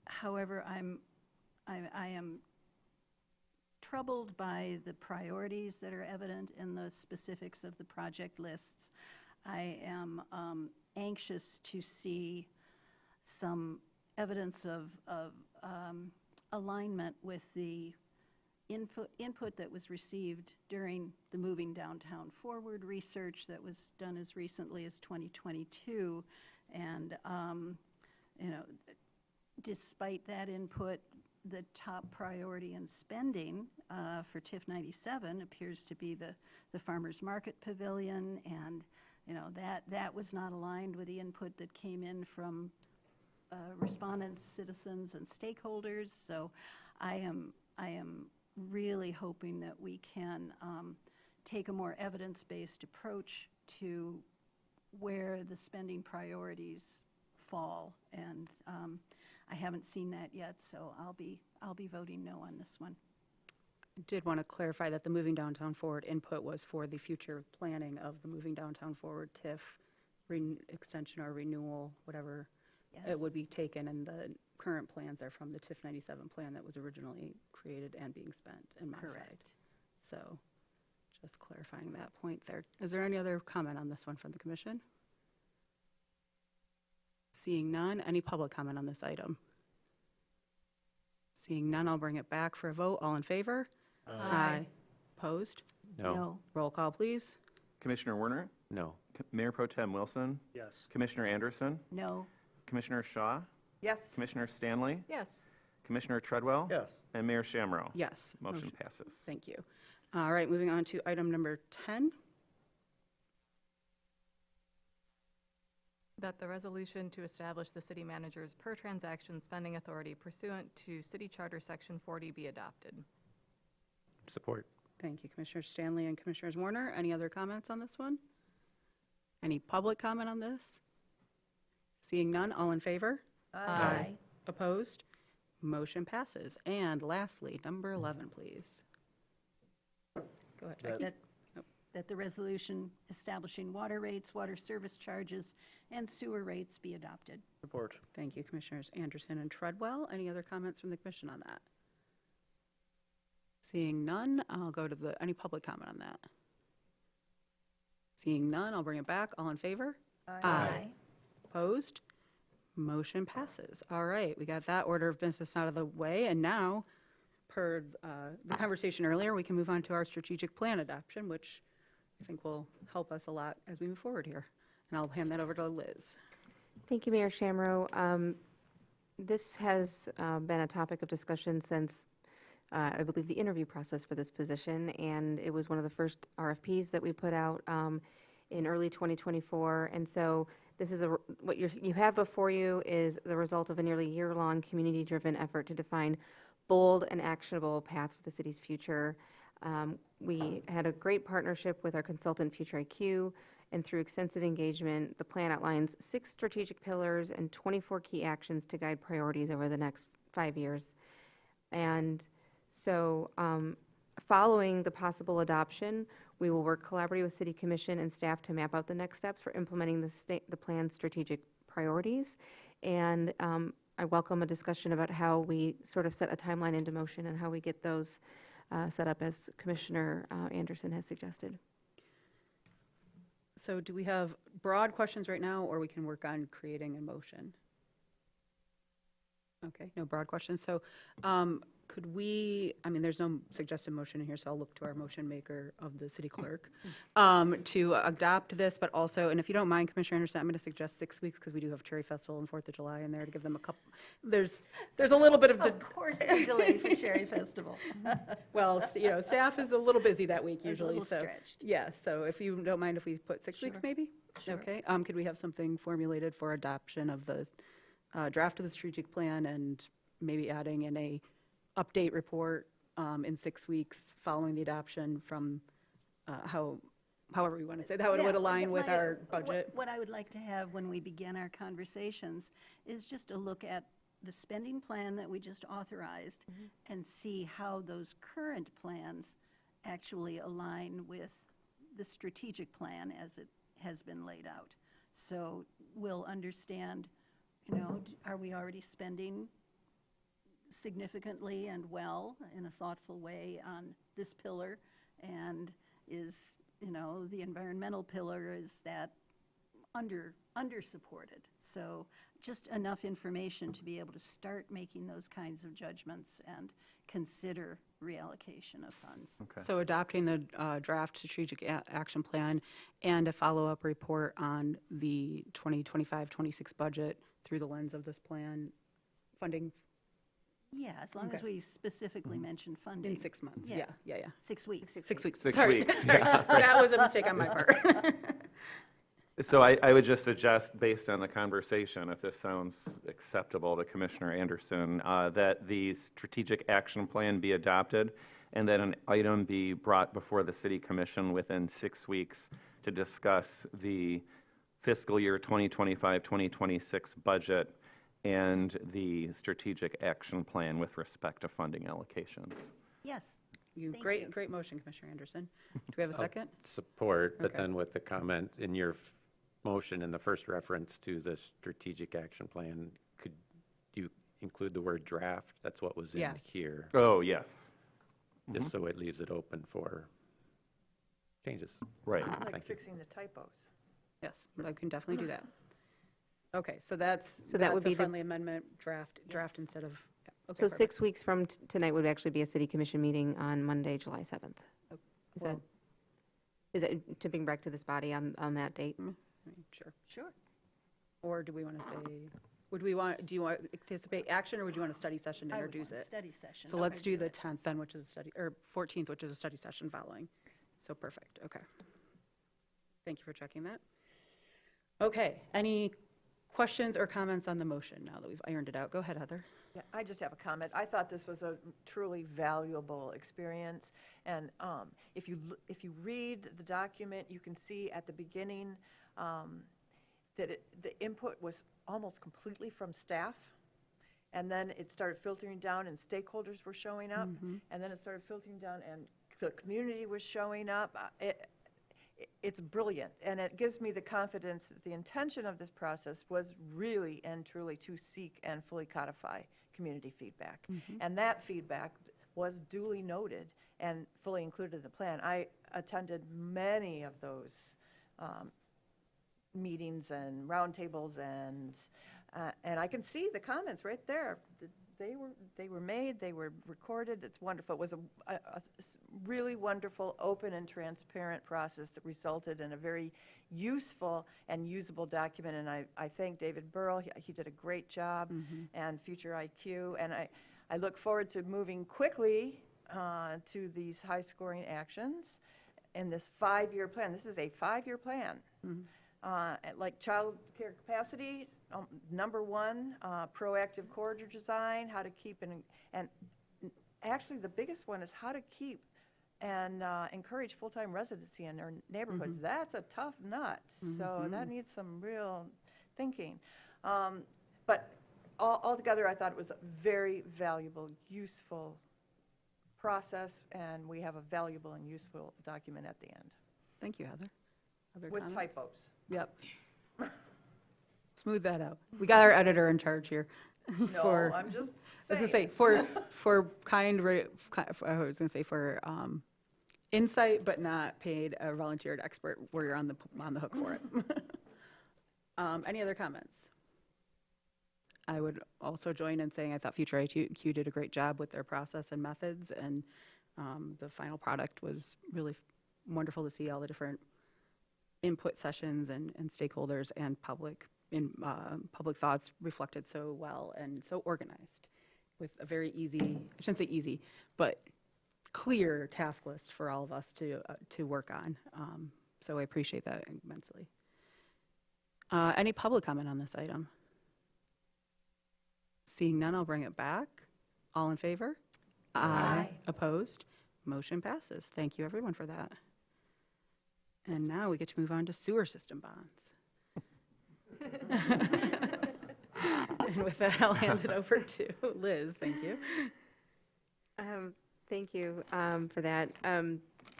However, I am troubled by the priorities that are evident in the specifics of the project lists. I am anxious to see some evidence of alignment with the input that was received during the Moving Downtown Forward research that was done as recently as 2022. And, despite that input, the top priority in spending for TIF 97 appears to be the Farmers Market Pavilion, and, you know, that was not aligned with the input that came in from respondents, citizens, and stakeholders. So I am really hoping that we can take a more evidence-based approach to where the spending priorities fall, and I haven't seen that yet, so I'll be voting no on this one. Did want to clarify that the Moving Downtown Forward input was for the future planning of the Moving Downtown Forward TIF extension or renewal, whatever it would be taken, and the current plans are from the TIF 97 plan that was originally created and being spent and modified. Correct. So just clarifying that point there. Is there any other comment on this one from the commission? Seeing none, any public comment on this item? Seeing none, I'll bring it back for a vote. All in favor? Aye. Opposed? No. Roll call, please. Commissioner Werner? No. Mayor Pro Tem Wilson? Yes. Commissioner Anderson? No. Commissioner Shaw? Yes. Commissioner Stanley? Yes. Commissioner Treadwell? Yes. And Mayor Shamro? Yes. Motion passes. Thank you. All right, moving on to item number 10. That the resolution to establish the city manager's per transaction spending authority pursuant to City Charter Section 40 be adopted. Support. Thank you, Commissioner Stanley and Commissioners Warner. Any other comments on this one? Any public comment on this? Seeing none, all in favor? Aye. Opposed? Motion passes. And lastly, number 11, please. Go ahead, Jackie. That the resolution establishing water rates, water service charges, and sewer rates be adopted. Support. Thank you, Commissioners Anderson and Treadwell. Any other comments from the commission on that? Seeing none, I'll go to any public comment on that. Seeing none, I'll bring it back. All in favor? Aye. Opposed? Motion passes. All right, we got that order of business out of the way, and now, per the conversation earlier, we can move on to our strategic plan adoption, which I think will help us a lot as we move forward here. And I'll hand that over to Liz. Thank you, Mayor Shamro. This has been a topic of discussion since, I believe, the interview process for this position, and it was one of the first RFPs that we put out in early 2024. And so this is what you have before you is the result of a nearly year-long community-driven effort to define bold and actionable path for the city's future. We had a great partnership with our consultant, Future IQ, and through extensive engagement, the plan outlines 6 strategic pillars and 24 key actions to guide priorities over the next 5 years. And so following the possible adoption, we will work collaboratively with City Commission and staff to map out the next steps for implementing the plan's strategic priorities. And I welcome a discussion about how we sort of set a timeline into motion and how we get those set up as Commissioner Anderson has suggested. So do we have broad questions right now, or we can work on creating a motion? Okay, no broad questions. So could we, I mean, there's no suggested motion in here, so I'll look to our motion maker of the city clerk to adopt this, but also, and if you don't mind, Commissioner Anderson, I'm going to suggest 6 weeks because we do have Cherry Festival and 4th of July in there to give them a couple, there's a little bit of. Of course, we delay for Cherry Festival. Well, you know, staff is a little busy that week It's a usually, little so. stretched. Yeah, so if you don't mind if we put 6 weeks Sure. maybe? Sure. Okay, could we have something formulated for adoption of the draft of the strategic plan and maybe adding in a update report in 6 weeks following the adoption from however we want to say that would align with our budget? What I would like to have when we begin our conversations is just a look at the spending plan that we just authorized and see how those current plans actually align with the strategic plan as it has been laid out. So we'll understand, you know, are we already spending significantly and well in a thoughtful way on this pillar, and is, you know, the environmental pillar, is that under supported? So just enough information to be able to start making those kinds of judgments and consider reallocation of funds. Okay. So adopting the draft strategic action plan and a follow-up report on the 2025-26 budget through the lens of this plan, funding Yeah, as long as Okay. we specifically mention funding. In 6 months, yeah, yeah. 6 weeks. 6 weeks. 6 Sorry. weeks, Sorry. yeah. That was a mistake on my part. So I would just suggest, based on the conversation, if this sounds acceptable to Commissioner Anderson, that the strategic action plan be adopted and that an item be brought before the city commission within 6 weeks to discuss the fiscal year 2025-2026 budget and the strategic action plan with respect to funding allocations. Yes. Thank Great, you. great motion, Commissioner Anderson. Do we have a second? Support, but Okay. then with the comment in your motion in the first reference to the strategic action plan, could you include the word draft? That's what was in Yeah. here, Oh, yes. just so it leaves it open for changes. Right. I like Thank you. fixing the typos. Yes, I can definitely do that. Okay, so that's, So that would that's a be to- friendly amendment, draft instead of, yeah, okay, So perfect. 6 weeks from tonight would actually be a city commission meeting on Monday, July 7th. Well- Is that to bring back to this body on that date? I mean, Sure. Sure. Or do we want to say, do you want anticipate action, or would you want a study session to I would introduce want a it? study session. So I let's would do the it. 10th then, which is a study, or 14th, which is a study session following. So perfect, okay. Thank you for checking that. Okay, any questions or comments on the motion now that we've ironed it out? Go ahead, Heather. Yeah, I just have a comment. I thought this was a truly valuable experience. And if you read the document, you can see at the beginning that the input was almost completely from staff. And then it started filtering down and stakeholders were showing up. And then it started filtering down and the community was showing up. It's brilliant, and it gives me the confidence that the intention of this process was really and truly to seek and fully codify community feedback. And that feedback was duly noted and fully included in the plan. I attended many of those meetings and roundtables, and I can see the comments right there. They were made, they were recorded. It's wonderful. It was a really wonderful, open and transparent process that resulted in a very useful and usable document. And I thank David Burrell. He did a great job, and Future IQ. And I look forward to moving quickly to these high-scoring actions in this 5-year plan. This is a 5-year plan. Like child care capacity, number one, proactive corridor design, how to keep and actually the biggest one is how to keep and encourage full-time residency in our neighborhoods. That's a tough nut, so that needs some real thinking. But altogether, I thought it was a very valuable, useful process, and we have a valuable and useful document at the end. Thank you, Heather. Other With comments? typos. Yep. Smooth that out. We got our editor in charge here. No, for- I'm just I was saying. gonna say, for I was gonna say for insight, but not paid, a volunteered expert where you're on the hook for it. Any other comments? I would also join in saying I thought Future IQ did a great job with their process and methods, and the final product was really wonderful to see all the different input sessions and stakeholders and public thoughts reflected so well and so organized with a very easy, I shouldn't say easy, but clear task list for all of us to work on. So I appreciate that immensely. Any public comment on this item? Seeing none, I'll bring it back. All in favor? Aye. Opposed? Motion passes. Thank you, everyone, for that. And now we get to move on to sewer system bonds. And with that, I'll hand it over to Liz. Thank you. Thank you for that.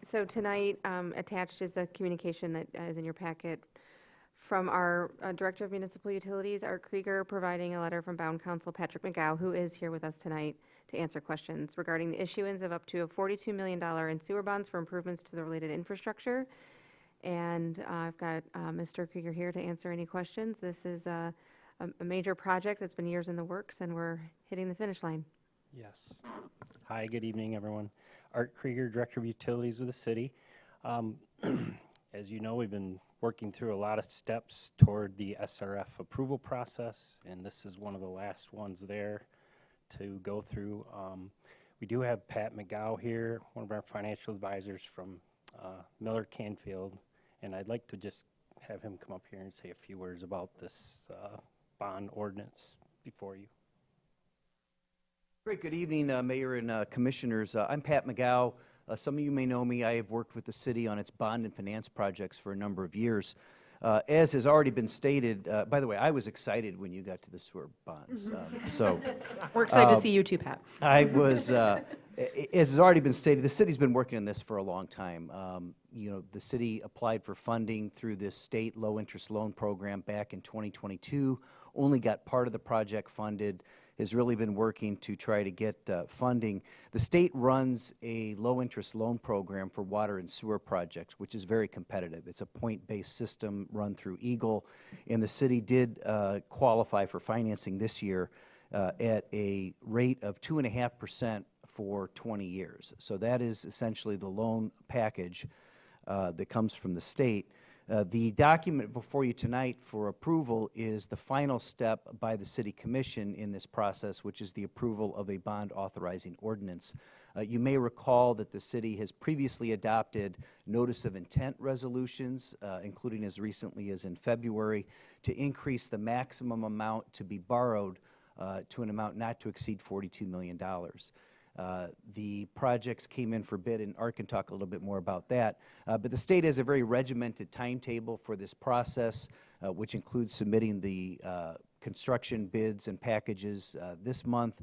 So tonight, attached is a communication that is in your packet from our Director of Municipal Utilities, Art Krieger, providing a letter from Bound Council Patrick McGow, who is here with us tonight to answer questions regarding the issuance of up to $42 million in sewer bonds for improvements to the related infrastructure. And I've got Mr. Krieger here to answer any questions. This is a major project that's been years in the works, and we're hitting the finish line. Yes. Hi, good evening, everyone. Art Krieger, Director of Utilities with the city. As you know, we've been working through a lot of steps toward the SRF approval process, and this is one of the last ones there to go through. We do have Pat McGow here, one of our financial advisors from Miller Canfield, and I'd like to just have him come up here and say a few words about this bond ordinance before you. Great, good evening, Mayor and Commissioners. I'm Pat McGow. Some of you may know me. I have worked with the city on its bond and finance projects for a number of years. As has already been stated, by the way, I was excited when you got to the sewer bonds. We're excited to see you too, Pat. I was, as has already been stated, the city's been working on this for a long time. You know, the city applied for funding through this state low-interest loan program back in 2022, only got part of the project funded, has really been working to try to get funding. The state runs a low-interest loan program for water and sewer projects, which is very competitive. It's a point-based system run through Eagle, and the city did qualify for financing this year at a rate of 2.5% for 20 years. So that is essentially the loan package that comes from the state. The document before you tonight for approval is the final step by the City Commission in this process, which is the approval of a bond authorizing ordinance. You may recall that the city has previously adopted notice of intent resolutions, including as recently as in February, to increase the maximum amount to be borrowed to an amount not to exceed $42 million. The projects came in for bid, and Art can talk a little bit more about that. But the state has a very regimented timetable for this process, which includes submitting the construction bids and packages this month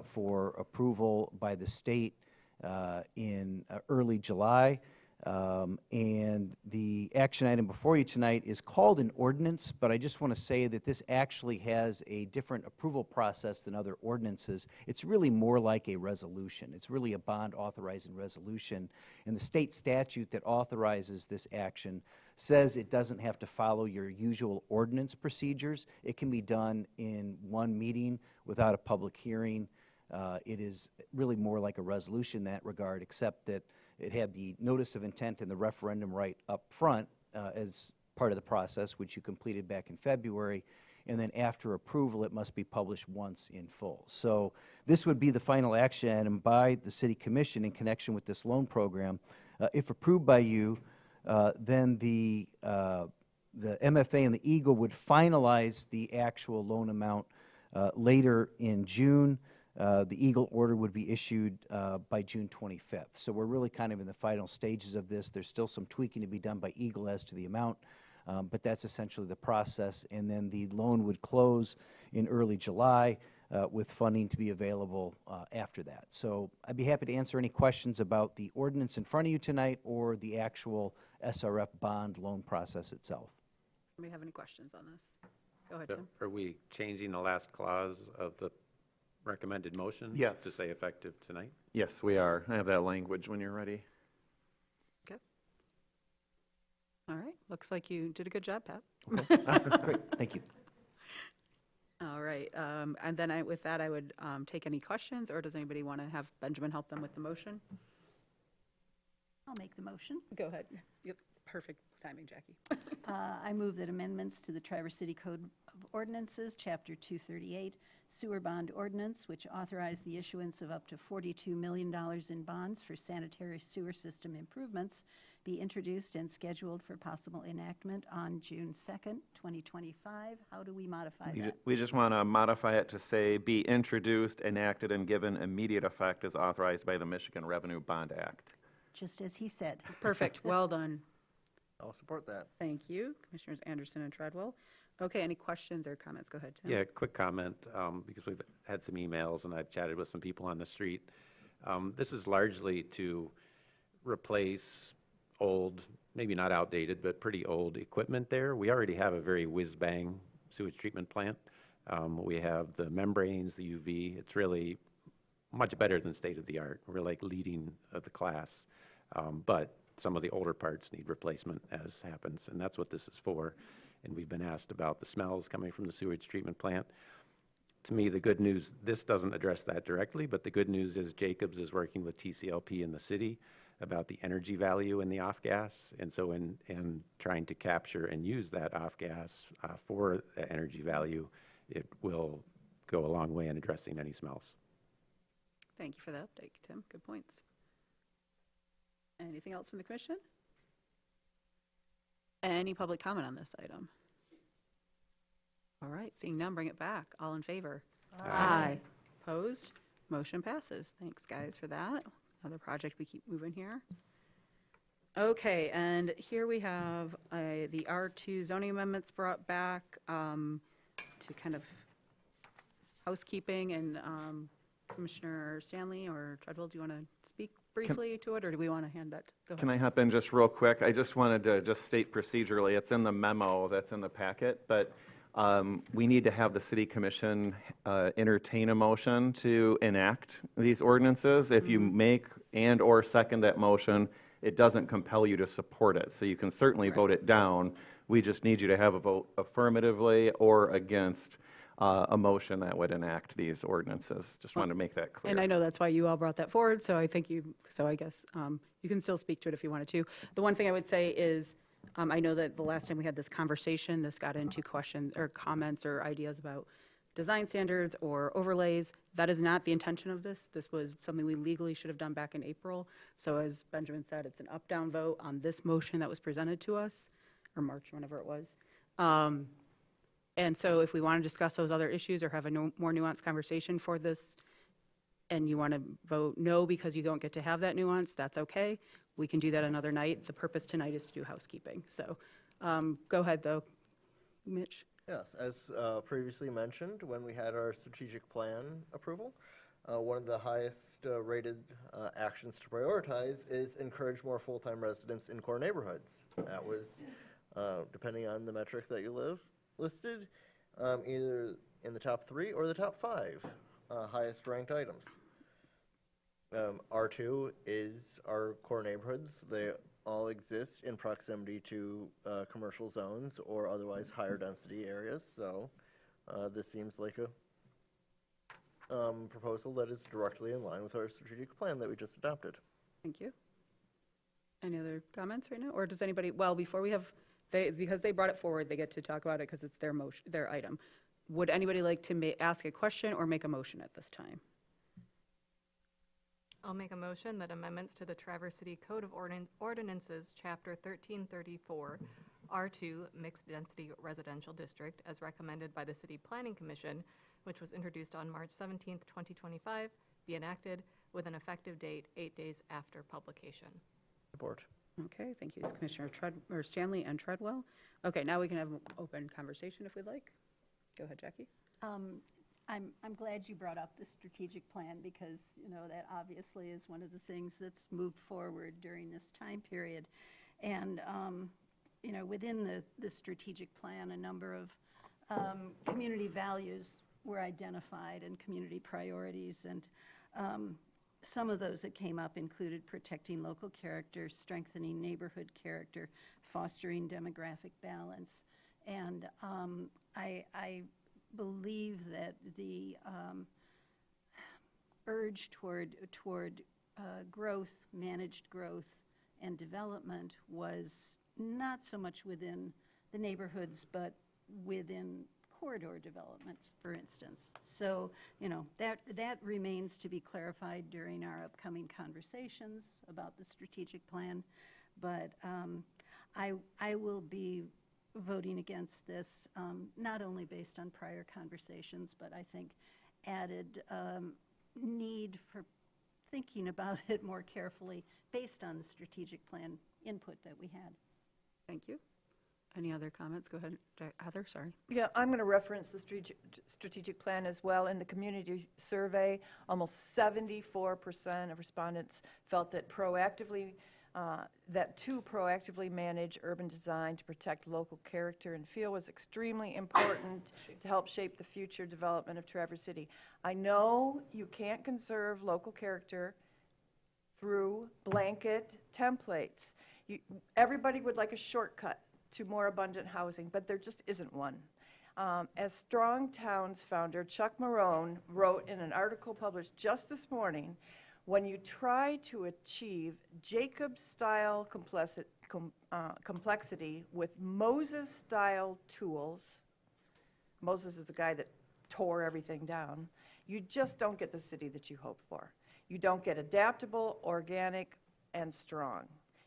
for approval by the state in early July. And the action item before you tonight is called an ordinance, but I just want to say that this actually has a different approval process than other ordinances. It's really more like a resolution. It's really a bond authorizing resolution. And the state statute that authorizes this action says it doesn't have to follow your usual ordinance procedures. It can be done in one meeting without a public hearing. It is really more like a resolution in that regard, except that it had the notice of intent and the referendum right up front as part of the process, which you completed back in February. And then after approval, it must be published once in full. So this would be the final action item by the City Commission in connection with this loan program. If approved by you, then the MFA and the Eagle would finalize the actual loan amount later in June. The Eagle order would be issued by June 25th. So we're really kind of in the final stages of this. There's still some tweaking to be done by Eagle as to the amount, but that's essentially the process. And then the loan would close in early July with funding to be available after that. So I'd be happy to answer any questions about the ordinance in front of you tonight or the actual SRF bond loan process itself. Do we have any questions on this? Go ahead, So Tim. are we changing the last clause of the recommended motion? Yes. To say effective tonight? Yes, we are. I have that language when you're ready. Okay. All right. Looks like you did a good job, Pat. Great, thank you. All right. And then with that, I would take any questions, or does anybody want to have Benjamin help them with the motion? I'll make the motion. Go ahead. Yep. Perfect timing, Jackie. I move that amendments to the Traverse City Code of Ordinances, Chapter 238, Sewer Bond Ordinance, which authorize the issuance of up to $42 million in bonds for sanitary sewer system improvements, be introduced and scheduled for possible enactment on June 2nd, 2025. How do we modify that? We just want to modify it to say, be introduced, enacted, and given immediate effect as authorized by the Michigan Revenue Bond Act. Just as he said. Perfect. Well done. I'll support that. Thank you, Commissioners Anderson and Treadwell. Okay, any questions or comments? Go ahead, Tim. Yeah, quick comment, because we've had some emails and I've chatted with some people on the street. This is largely to replace old, maybe not outdated, but pretty old equipment there. We already have a very whiz-bang sewage treatment plant. We have the membranes, the UV. It's really much better than state-of-the-art. We're like leading the class. But some of the older parts need replacement, as happens, and that's what this is for. And we've been asked about the smells coming from the sewage treatment plant. To me, the good news, this doesn't address that directly, but the good news is Jacobs is working with TCLP in the city about the energy value in the off-gas. And so in trying to capture and use that off-gas for the energy value, it will go a long way in addressing any smells. Thank you for the update, Tim. Good points. Anything else from the commission? Any public comment on this item? All right, seeing none, bring it back. All in favor? Aye. Opposed? Motion passes. Thanks, guys, for that. Another project we keep moving here. Okay, and here we have the R2 zoning amendments brought back to kind of housekeeping, and Commissioner Stanley or Treadwell, do you want to speak briefly to it, or do we want to hand that? Go ahead. Can I hop in just real quick? I just wanted to just state procedurally, it's in the memo that's in the packet, but we need to have the city commission entertain a motion to enact these ordinances. If you make and/or second that motion, it doesn't compel you to support it. So you can certainly vote it down. We just need you to have a vote affirmatively or against a motion that would enact these ordinances. Just wanted to make that clear. And I know that's why you all brought that forward, so I think I guess you can still speak to it if you wanted to. The one thing I would say is, I know that the last time we had this conversation, this got into questions or comments or ideas about design standards or overlays. That is not the intention of this. This was something we legally should have done back in April. So as Benjamin said, it's an up-down vote on this motion that was presented to us, or March, whenever it was. And so if we want to discuss those other issues or have a more nuanced conversation for this, and you want to vote no because you don't get to have that nuance, that's okay. We can do that another night. The purpose tonight is to do housekeeping. So go ahead, though, Mitch. Yes, as previously mentioned, when we had our strategic plan approval, one of the highest rated actions to prioritize is encourage more full-time residents in core neighborhoods. That was, depending on the metric that you listed, either in the top 3 or the top 5 highest ranked items. R2 is our core neighborhoods. They all exist in proximity to commercial zones or otherwise higher density areas. So this seems like a proposal that is directly in line with our strategic plan that we just adopted. Thank you. Any other comments right now? Or does anybody, well, before we have, because they brought it forward, they get to talk about it because it's their motion, their item. Would anybody like to ask a question or make a motion at this time? I'll make a motion that amendments to the Traverse City Code of Ordinances, Chapter 1334, R2 Mixed Density Residential District, as recommended by the City Planning Commission, which was introduced on March 17th, 2025, be enacted with an effective date 8 days after publication. Support. Okay, thank you, Commissioner Stanley and Treadwell. Okay, now we can have an open conversation if we'd like. Go ahead, Jackie. I'm glad you brought up the strategic plan because, you know, that obviously is one of the things that's moved forward during this time period. And, you know, within the strategic plan, a number of community values were identified and community priorities. And some of those that came up included protecting local character, strengthening neighborhood character, fostering demographic balance. And I believe that the urge toward growth, managed growth, and development was not so much within the neighborhoods, but within corridor development, for instance. So, you know, that remains to be clarified during our upcoming conversations about the strategic plan. But I will be voting against this, not only based on prior conversations, but I think added need for thinking about it more carefully based on the strategic plan input that we had. Thank you. Any other comments? Go ahead, Heather, sorry. Yeah, I'm going to reference the strategic plan as well. In the community survey, almost 74% of respondents felt that to proactively manage urban design to protect local character and feel was extremely important to help shape the future development of Traverse City. I know you can't conserve local character through blanket templates. Everybody would like a shortcut to more abundant housing, but there just isn't one. As Strong Towns founder Chuck Marone wrote in an article published just this morning, when you try to achieve Jacob-style complexity with Moses-style tools, Moses is the guy that tore everything down, you just don't get the city that you hope for. You don't get adaptable, organic, and strong.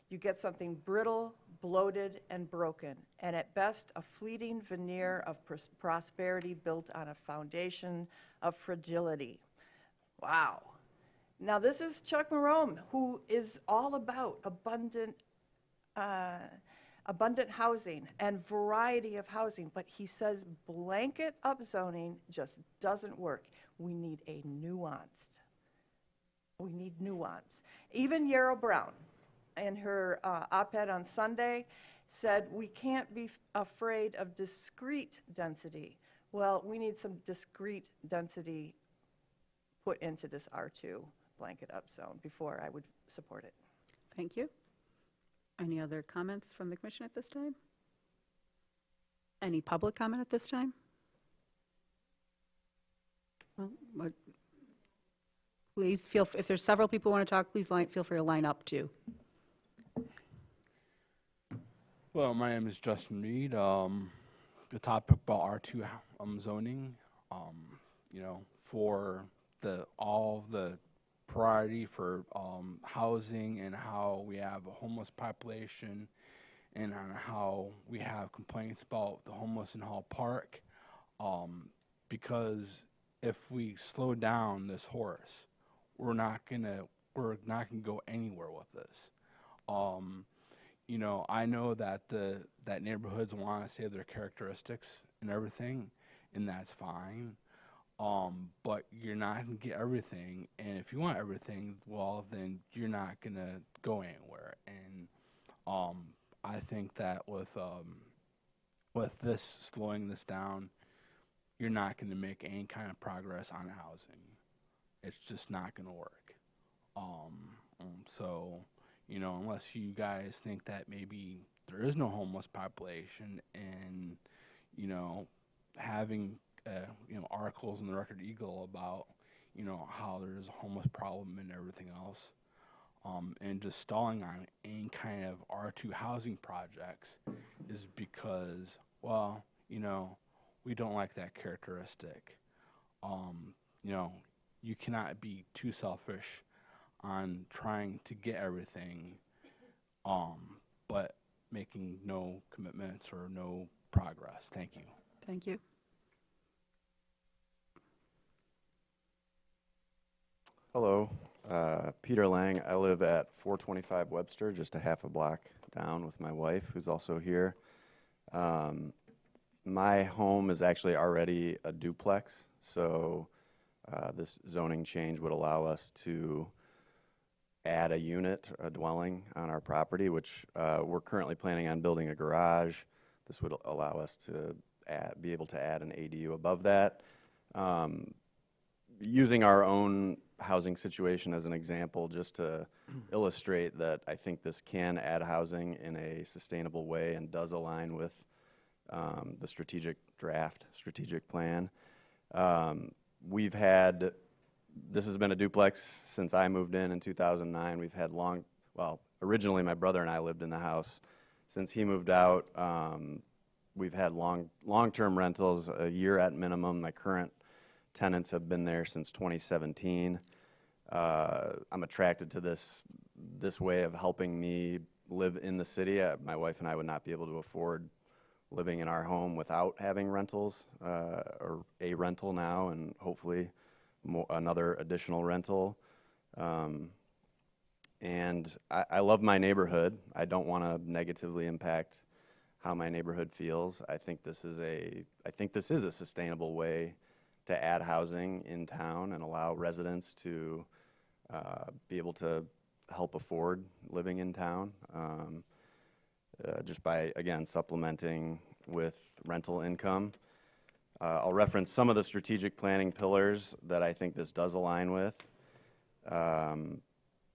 You get something brittle, bloated, and broken, and at best, a fleeting veneer of prosperity built on a foundation of fragility. Wow. Now, this is Chuck Marome, who is all about abundant housing and variety of housing, but he says blanket upzoning just doesn't work. We need a nuanced. We need nuance. Even Yarrow Brown, in her op-ed on Sunday, said we can't be afraid of discrete density. Well, we need some discrete density put into this R2 blanket up zone before I would support it. Thank you. Any other comments from the commission at this time? Any public comment at this time? Well, please feel, if there's several people who want to talk, please feel free to line up too. Well, my name is Justin Reed. The topic about R2 zoning, for all the priority for housing and how we have a homeless population and on how we have complaints about the homeless in Hall Park. Because if we slow down this horse, we're not gonna go anywhere with this. I know that that neighborhoods want to save their characteristics and everything, and that's fine. But you're not gonna get everything, and if you want everything, well, then you're not gonna go anywhere. And I think that with this slowing this down, you're not gonna make any kind of progress on housing. It's just not gonna work. So, unless you guys think that maybe there is no homeless population and, having, articles in the Record Eagle about, how there's a homeless problem and everything else, and just stalling on any kind of R2 housing projects is because, well, we don't like that characteristic. You cannot be too selfish on trying to get everything, but making no commitments or no progress. Thank you. Thank you. Hello, Peter Lang. I live at 425 Webster, just a half a block down with my wife, who's also here. My home is actually already a duplex, so this zoning change would allow us to add a unit, a dwelling on our property, which we're currently planning on building a garage. This would allow us to be able to add an ADU above that. Using our own housing situation as an example, just to illustrate that I think this can add housing in a sustainable way and does align with the strategic plan. This has been a duplex since I moved in 2009. We've had originally my brother and I lived in the house. Since he moved out, we've had long-term rentals, a year at minimum. My current tenants have been there since 2017. I'm attracted to this way of helping me live in the city. My wife and I would not be able to afford living in our home without having rentals, or a rental now, and hopefully another additional rental. And I love my neighborhood. I don't want to negatively impact how my neighborhood feels. I think this is a sustainable way to add housing in town and allow residents to be able to help afford living in town, just by, again, supplementing with rental income. I'll reference some of the strategic planning pillars that I think this does align with.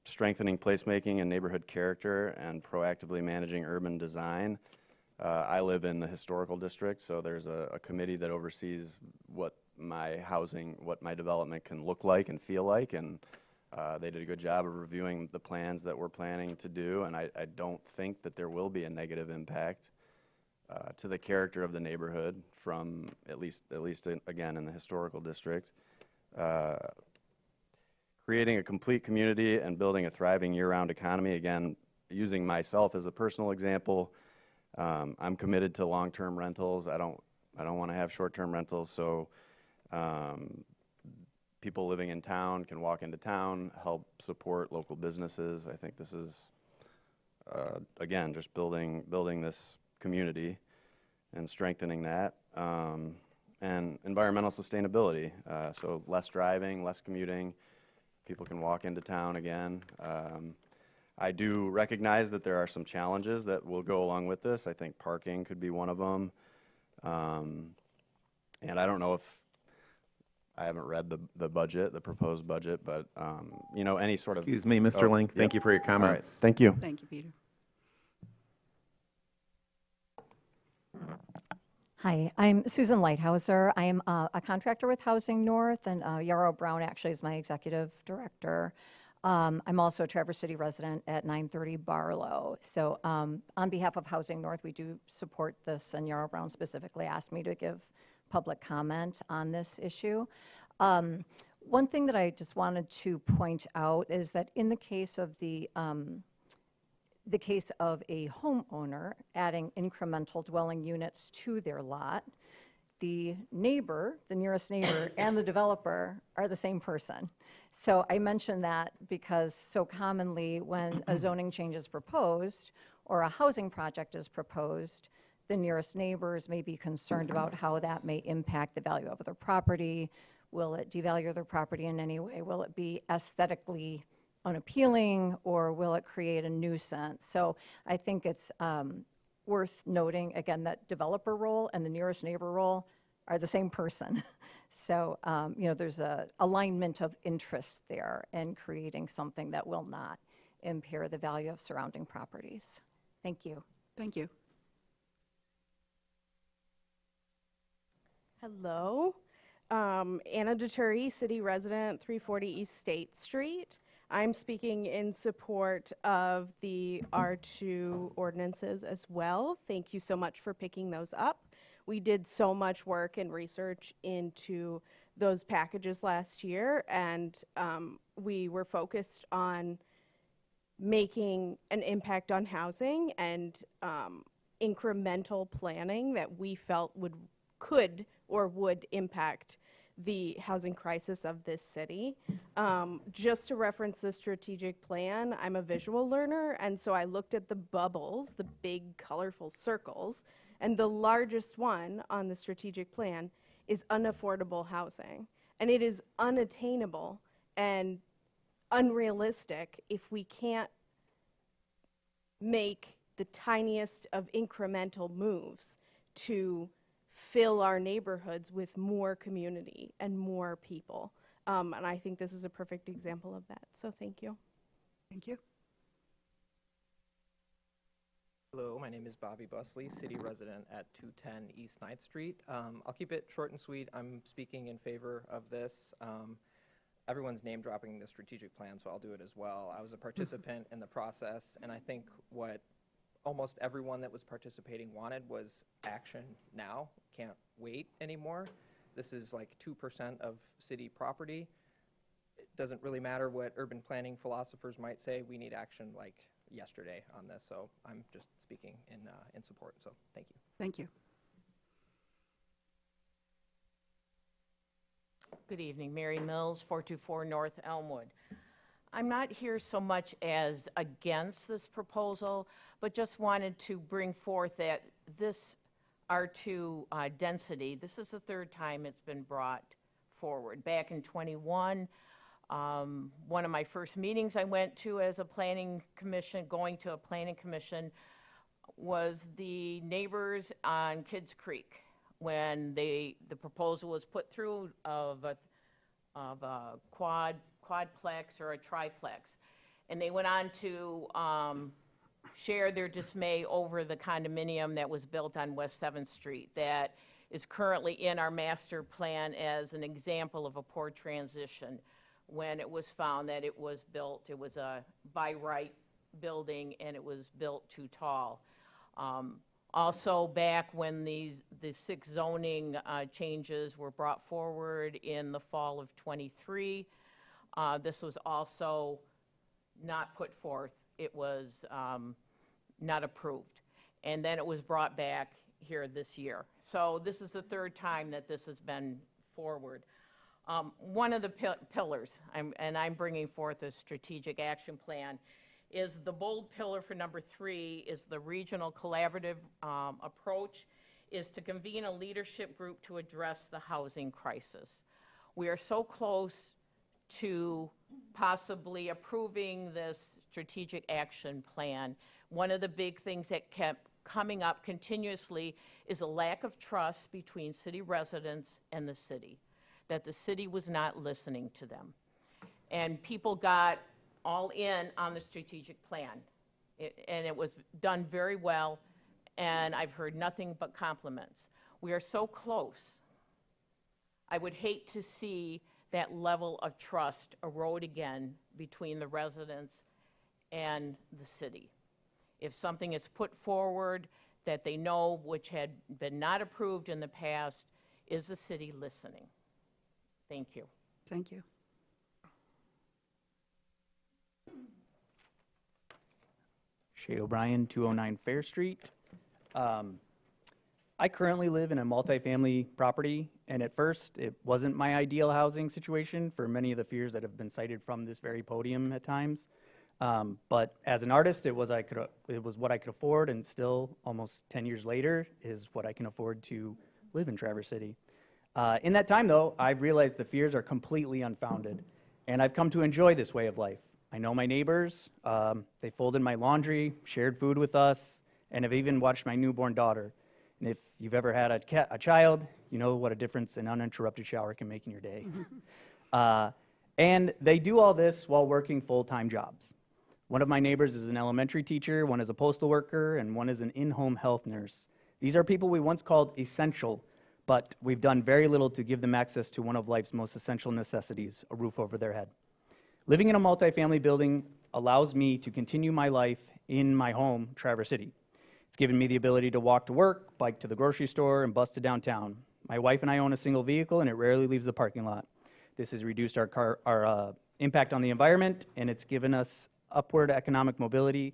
Strengthening placemaking and neighborhood character and proactively managing urban design. I live in the historical district, so there's a committee that oversees what my development can look like and feel like, and they did a good job of reviewing the plans that we're planning to do, and I don't think that there will be a negative impact to the character of the neighborhood from at least again in the historical district. Creating a complete community and building a thriving year-round economy. Again, using myself as a personal example, I'm committed to long-term rentals. I don't want to have short-term rentals, so people living in town can walk into town, help support local businesses. I think this is, again, just building this community and strengthening that. And environmental sustainability, so less driving, less commuting. People can walk into town again. I do recognize that there are some challenges that will go along with this. I think parking could be one of them. And I don't know if, I haven't read the budget, the proposed budget, but, you know, any sort of. Excuse me, Mr. Link, thank you for your All right, comments. thank you. Thank you, Peter. Hi, I'm Susan Lighthouser. I am a contractor with Housing North, and Yarrow Brown actually is my executive director. I'm also a Traverse City resident at 930 Barlow. So on behalf of Housing North, we do support this, and Yarrow Brown specifically asked me to give public comment on this issue. One thing that I just wanted to point out is that in the case of the case of a homeowner adding incremental dwelling units to their lot, the neighbor, the nearest neighbor, and the developer are the same person. So I mention that because so commonly when a zoning change is proposed or a housing project is proposed, the nearest neighbors may be concerned about how that may impact the value of their property. Will it devalue their property in any way? Will it be aesthetically unappealing, or will it create a nuisance? So I think it's worth noting, again, that developer role and the nearest neighbor role are the same person. So, you know, there's a alignment of interest there in creating something that will not impair the value of surrounding properties. Thank you. Thank you. Hello. Anna Deturi, city resident, 340 East State Street. I'm speaking in support of the R2 ordinances as well. Thank you so much for picking those up. We did so much work and research into those packages last year, and we were focused on making an impact on housing and incremental planning that we felt could impact the housing crisis of this city. Just to reference the strategic plan, I'm a visual learner, and so I looked at the bubbles, the big colorful circles, and the largest one on the strategic plan is unaffordable housing. And it is unattainable and unrealistic if we can't make the tiniest of incremental moves to fill our neighborhoods with more community and more people. And I think this is a perfect example of that. So thank you. Thank you. Hello, my name is Bobby Busley, city resident at 210 East 9th Street. I'll keep it short and sweet. I'm speaking in favor of this. Everyone's name dropping the strategic plan, so I'll do it as well. I was a participant in the process, and I think what almost everyone that was participating wanted was action now. Can't wait anymore. This is like 2% of city property. It doesn't really matter what urban planning philosophers might say. We need action like yesterday on this. So I'm just speaking in support. So thank you. Thank you. Good evening, Mary Mills, 424 North Elmwood. I'm not here so much as against this proposal, but just wanted to bring forth that this R2 density, this is the third time it's been brought forward. Back in '21, one of my first meetings I went to as a planning commission, going to a planning commission, was the neighbors on Kids Creek when the proposal was put through of a quadplex or a triplex. And they went on to share their dismay over the condominium that was built on West 7th Street that is currently in our master plan as an example of a poor transition when it was found that it was built, it was a by right building and it was built too tall. Also, back when the 6 zoning changes were brought forward in the fall of '23, this was also not put forth. It was not approved. And then it was brought back here this year. So this is the 3rd time that this has been forward. One of the pillars, and I'm bringing forth a strategic action plan, is the bold pillar for number 3 is the regional collaborative approach, is to convene a leadership group to address the housing crisis. We are so close to possibly approving this strategic action plan. One of the big things that kept coming up continuously is a lack of trust between city residents and the city, that the city was not listening to them. And people got all in on the strategic plan. And it was done very well, and I've heard nothing but compliments. We are so close. I would hate to see that level of trust erode again between the residents and the city. If something is put forward that they know which had been not approved in the past, is the city listening? Thank you. Thank you. Shay O'Brien, 209 Fair Street. I currently live in a multifamily property, and at first, it wasn't my ideal housing situation for many of the fears that have been cited from this very podium at times. But as an artist, it was what I could afford, and still, almost 10 years later, is what I can afford to live in Traverse City. In that time, though, I've realized the fears are completely unfounded, and I've come to enjoy this way of life. I know my neighbors, they folded my laundry, shared food with us, and have even watched my newborn daughter. And if you've ever had a child, you know what a difference an uninterrupted shower can make in your day. And they do all this while working full-time jobs. One of my neighbors is an elementary teacher, one is a postal worker, and one is an in-home health nurse. These are people we once called essential, but we've done very little to give them access to one of life's most essential necessities, a roof over their head. Living in a multifamily building allows me to continue my life in my home, Traverse City. It's given me the ability to walk to work, bike to the grocery store, and bus to downtown. My wife and I own a single vehicle, and it rarely leaves the parking lot. This has reduced our impact on the environment, and it's given us upward economic mobility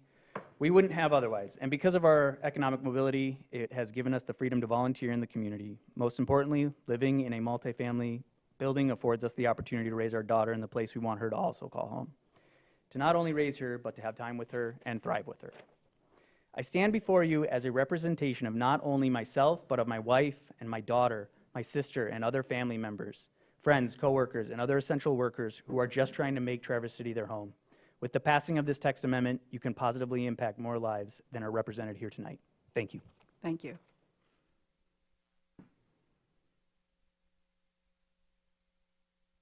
we wouldn't have otherwise. And because of our economic mobility, it has given us the freedom to volunteer in the community. Most importantly, living in a multifamily building affords us the opportunity to raise our daughter in the place we want her to also call home. To not only raise her, but to have time with her and thrive with her. I stand before you as a representation of not only myself, but of my wife and my daughter, my sister and other family members, friends, coworkers, and other essential workers who are just trying to make Traverse City their home. With the passing of this text amendment, you can positively impact more lives than are represented here tonight. Thank you. Thank you.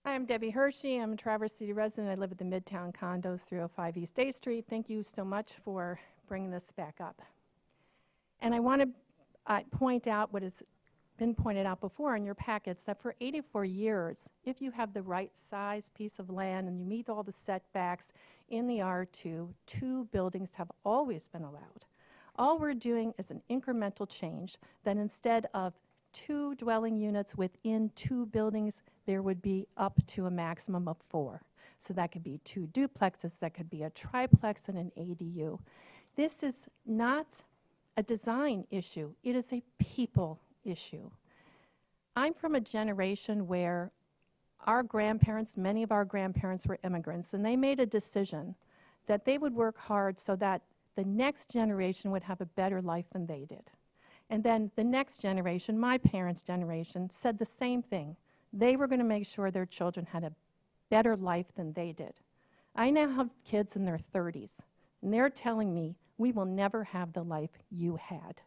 Hi, I'm Debbie Hershey. I'm a Traverse City resident. I live at the Midtown Condos, 305 East 8th Street. Thank you so much for bringing this back up. And I want to point out what has been pointed out before in your packets, that for 84 years, if you have the right size piece of land and you meet all the setbacks in the R2, 2 buildings have always been allowed. All we're doing is an incremental change, that instead of 2 dwelling units within 2 buildings, there would be up to a maximum of 4. So that could be 2 duplexes, that could be a triplex and an ADU. This is not a design issue, it is a people issue. I'm from a generation where our grandparents, many of our grandparents were immigrants, and they made a decision that they would work hard so that the next generation would have a better life than they did. And then the next generation, my parents' generation, said the same thing. They were going to make sure their children had a better life than they did. I now have kids in their 30s, and they're telling me, we will never have the life you had.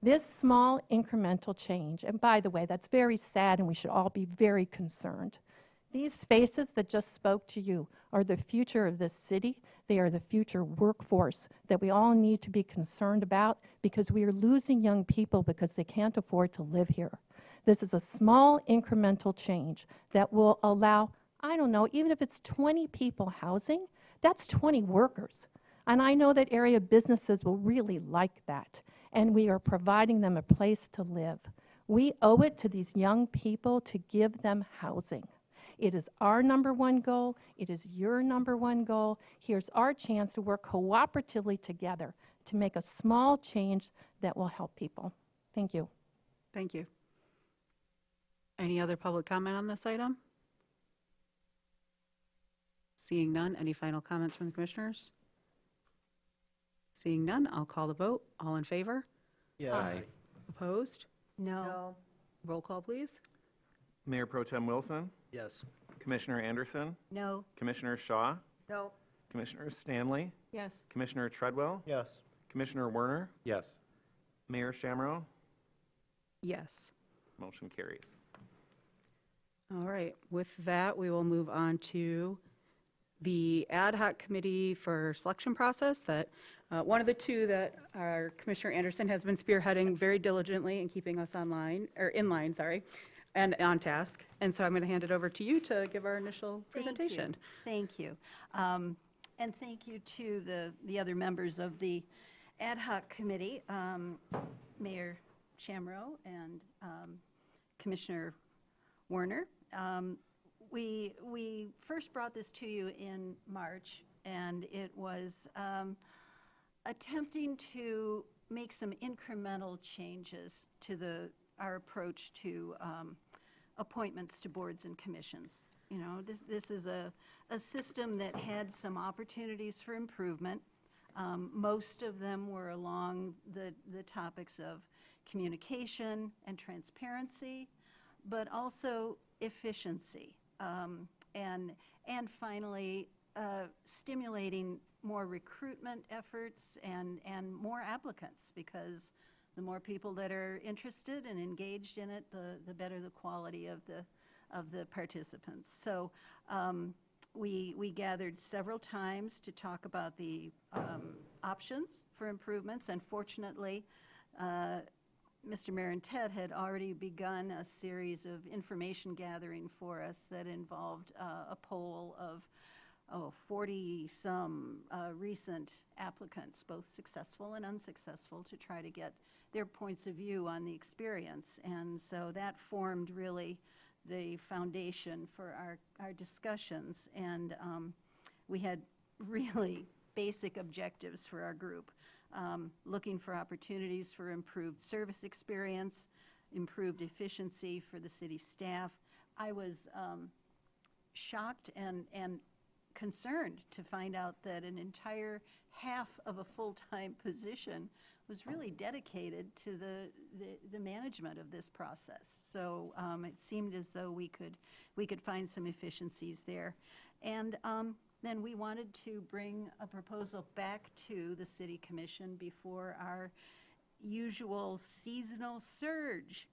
This small incremental change, and by the way, that's very sad and we should all be very concerned. These faces that just spoke to you are the future of this city. They are the future workforce that we all need to be concerned about, because we are losing young people because they can't afford to live here. This is a small incremental change that will allow, I don't know, even if it's 20 people housing, that's 20 workers. And I know that area businesses will really like that. and we are providing them a place to live. We owe it to these young people to give them housing. It is our number one goal. It is your number one goal. Here's our chance to work cooperatively together to make a small change that will help people. Thank you. Thank you. Any other public comment on this item? Seeing none, any final comments from the commissioners? Seeing none, I'll call the vote. All in favor? Yes. Aye. Opposed? No. Roll call, please. Mayor Pro Tem Wilson, Yes. Commissioner Anderson, No. Commissioner Shaw, No. Commissioner Stanley, Yes. Commissioner Treadwell, Yes. Commissioner Werner, Yes. Mayor Shamro. Yes. Motion carries. All right, with that, we will move on to the ad hoc committee for selection process that, one of the two that our Commissioner Anderson has been spearheading very diligently and keeping us online, or in line, sorry, and on task. And so I'm going to hand it over to you to give our initial presentation. Thank you. And thank you to the other members of the ad hoc committee, Mayor Shamro and Commissioner Werner. We first brought this to you in March, and it was attempting to make some incremental changes to our approach to appointments to boards and commissions. You know, this is a system that had some opportunities for improvement. Most of them were along the topics of communication and transparency, but also efficiency, and finally stimulating more recruitment efforts and more applicants, because the more people that are interested and engaged in it, the better the quality of the participants. So we gathered several times to talk about the options for improvements, and fortunately, Mr. Marentet had already begun a series of information gathering for us that involved a poll of 40-some recent applicants, both successful and unsuccessful, to try to get their points of view on the experience. And so that formed really the foundation for our discussions. And we had really basic objectives for our group. Looking for opportunities for improved service experience, improved efficiency for the city staff. I was shocked and concerned to find out that an entire half of a full-time position was really dedicated to the management of this process. So it seemed as though we could find some efficiencies there. And then we wanted to bring a proposal back to the City Commission before our usual seasonal surge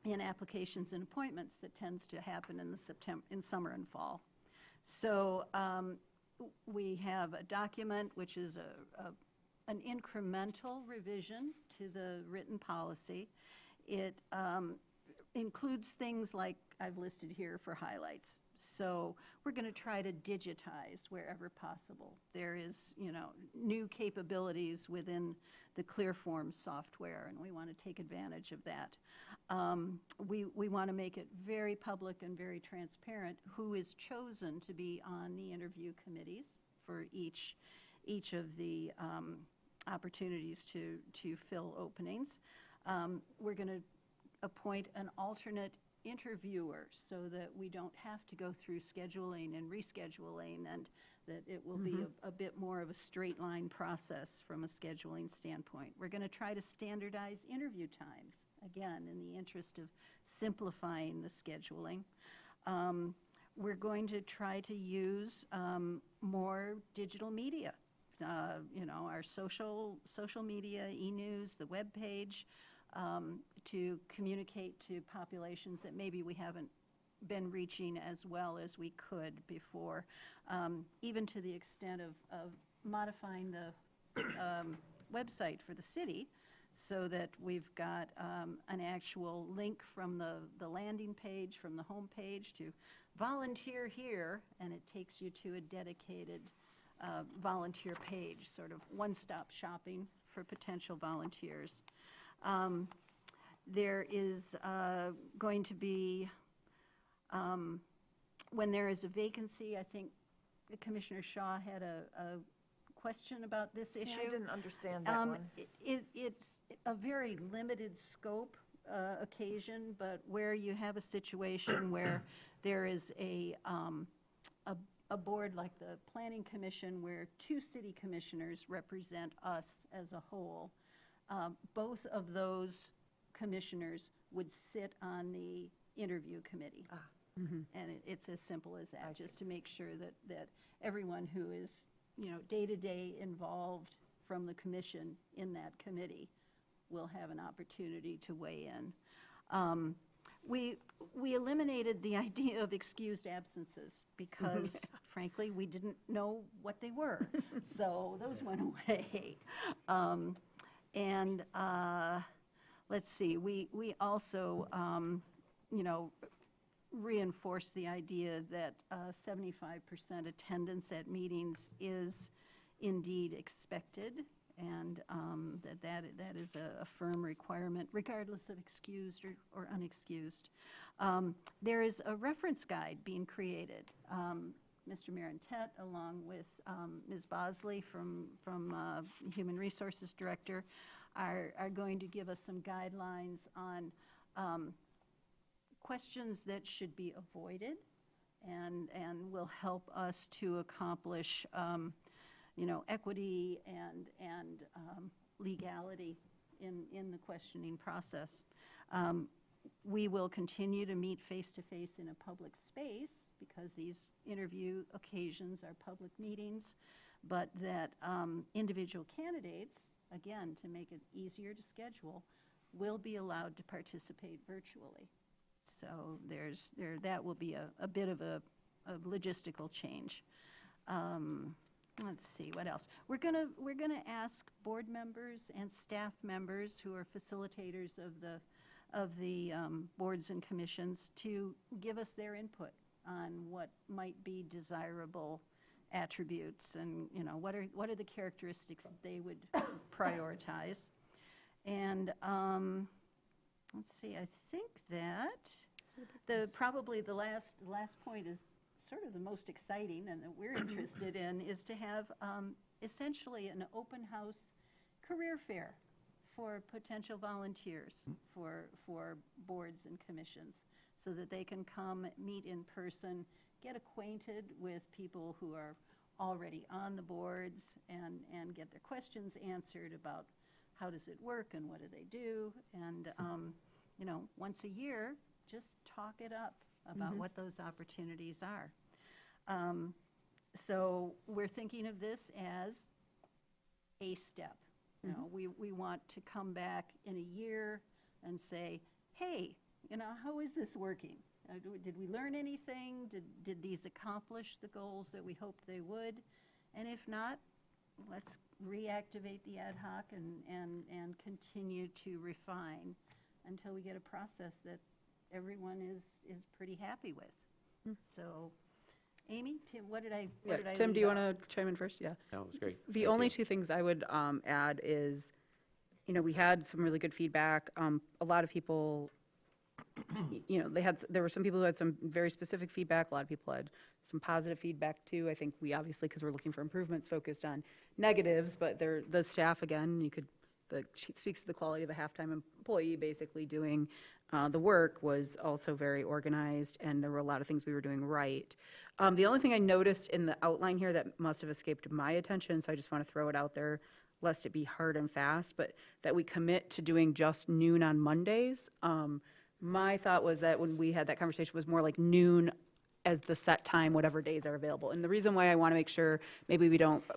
in applications and appointments that tends to happen in summer and fall. So we have a document which is an incremental revision to the written policy. It includes things like I've listed here for highlights. So we're going to try to digitize wherever possible. There is, new capabilities within the ClearForm software, and we want to take advantage of that. We want to make it very public and very transparent who is chosen to be on the interview committees for each of the opportunities to fill openings. We're going to appoint an alternate interviewer so that we don't have to go through scheduling and rescheduling, and that it will be a bit more of a straight line process from a scheduling standpoint. We're going to try to standardize interview times, again, in the interest of simplifying the scheduling. We're going to try to use more digital media, our social media, e-news, the web page, to communicate to populations that maybe we haven't been reaching as well as we could before, even to the extent of modifying the website for the city so that we've got an actual link from the landing page, from the home page, to volunteer here, and it takes you to a dedicated volunteer page, sort of one-stop shopping for potential volunteers. There is going to be, when there is a vacancy, I think Commissioner Shaw had a question about this issue. Yeah, I didn't understand that one. It's a very limited scope occasion, but where you have a situation where there is a board like the Planning Commission where 2 city commissioners represent us as a whole, both of those commissioners would sit on the interview committee. And it's as simple as that, just to make sure that everyone who is, day-to-day involved from the commission in that committee will have an opportunity to weigh in. We eliminated the idea of excused absences because, frankly, we didn't know what they were. So those went away. Let's see, we also, reinforce the idea that 75% attendance at meetings is indeed expected, and that is a firm requirement, regardless of excused or unexcused. There is a reference guide being created. Mr. Marantet, along with Ms. Bosley from Human Resources Director, are going to give us some guidelines on questions that should be avoided and will help us to accomplish equity and legality in the questioning process. We will continue to meet face-to-face in a public space because these interview occasions are public meetings, but that individual candidates, again, to make it easier to schedule, will be allowed to participate virtually. So that will be a bit of a logistical change. Let's see, what else? We're gonna ask board members and staff members who are facilitators of the boards and commissions to give us their input on what might be desirable attributes and what are the characteristics that they would prioritize. And let's see, I think that probably the last point is sort of the most exciting and that we're interested in is to have essentially an open house career fair for potential volunteers for boards and commissions so that they can come meet in person, get acquainted with people who are already on the boards and get their questions answered about how does it work and what do they do, and once a year just talk it up about what those opportunities are. So we're thinking of this as a step. We want to come back in a year and say, hey, how is this working? Did we learn anything? Did these accomplish the goals that we hoped they would? And if not, let's reactivate the ad hoc and continue to refine until we get a process that everyone is pretty happy with. So, Amy, Tim, what did I Tim, do leave you out? want to chime in first? Yeah. That was great. The Thank only you. 2 things I would add is, we had some really good feedback. A lot of people, there were some people who had some very specific feedback. A lot of people had some positive feedback too. I think we obviously, because we're looking for improvements, focused on negatives, but the staff, again, speaks to the quality of a half-time employee basically doing the work, was also very organized, and there were a lot of things we were doing right. The only thing I noticed in the outline here that must have escaped my attention, so I just want to throw it out there, lest it be hard and fast, but that we commit to doing just noon on Mondays. My thought was that when we had that conversation was more like noon as the set time, whatever days are available. And the reason why I want to make sure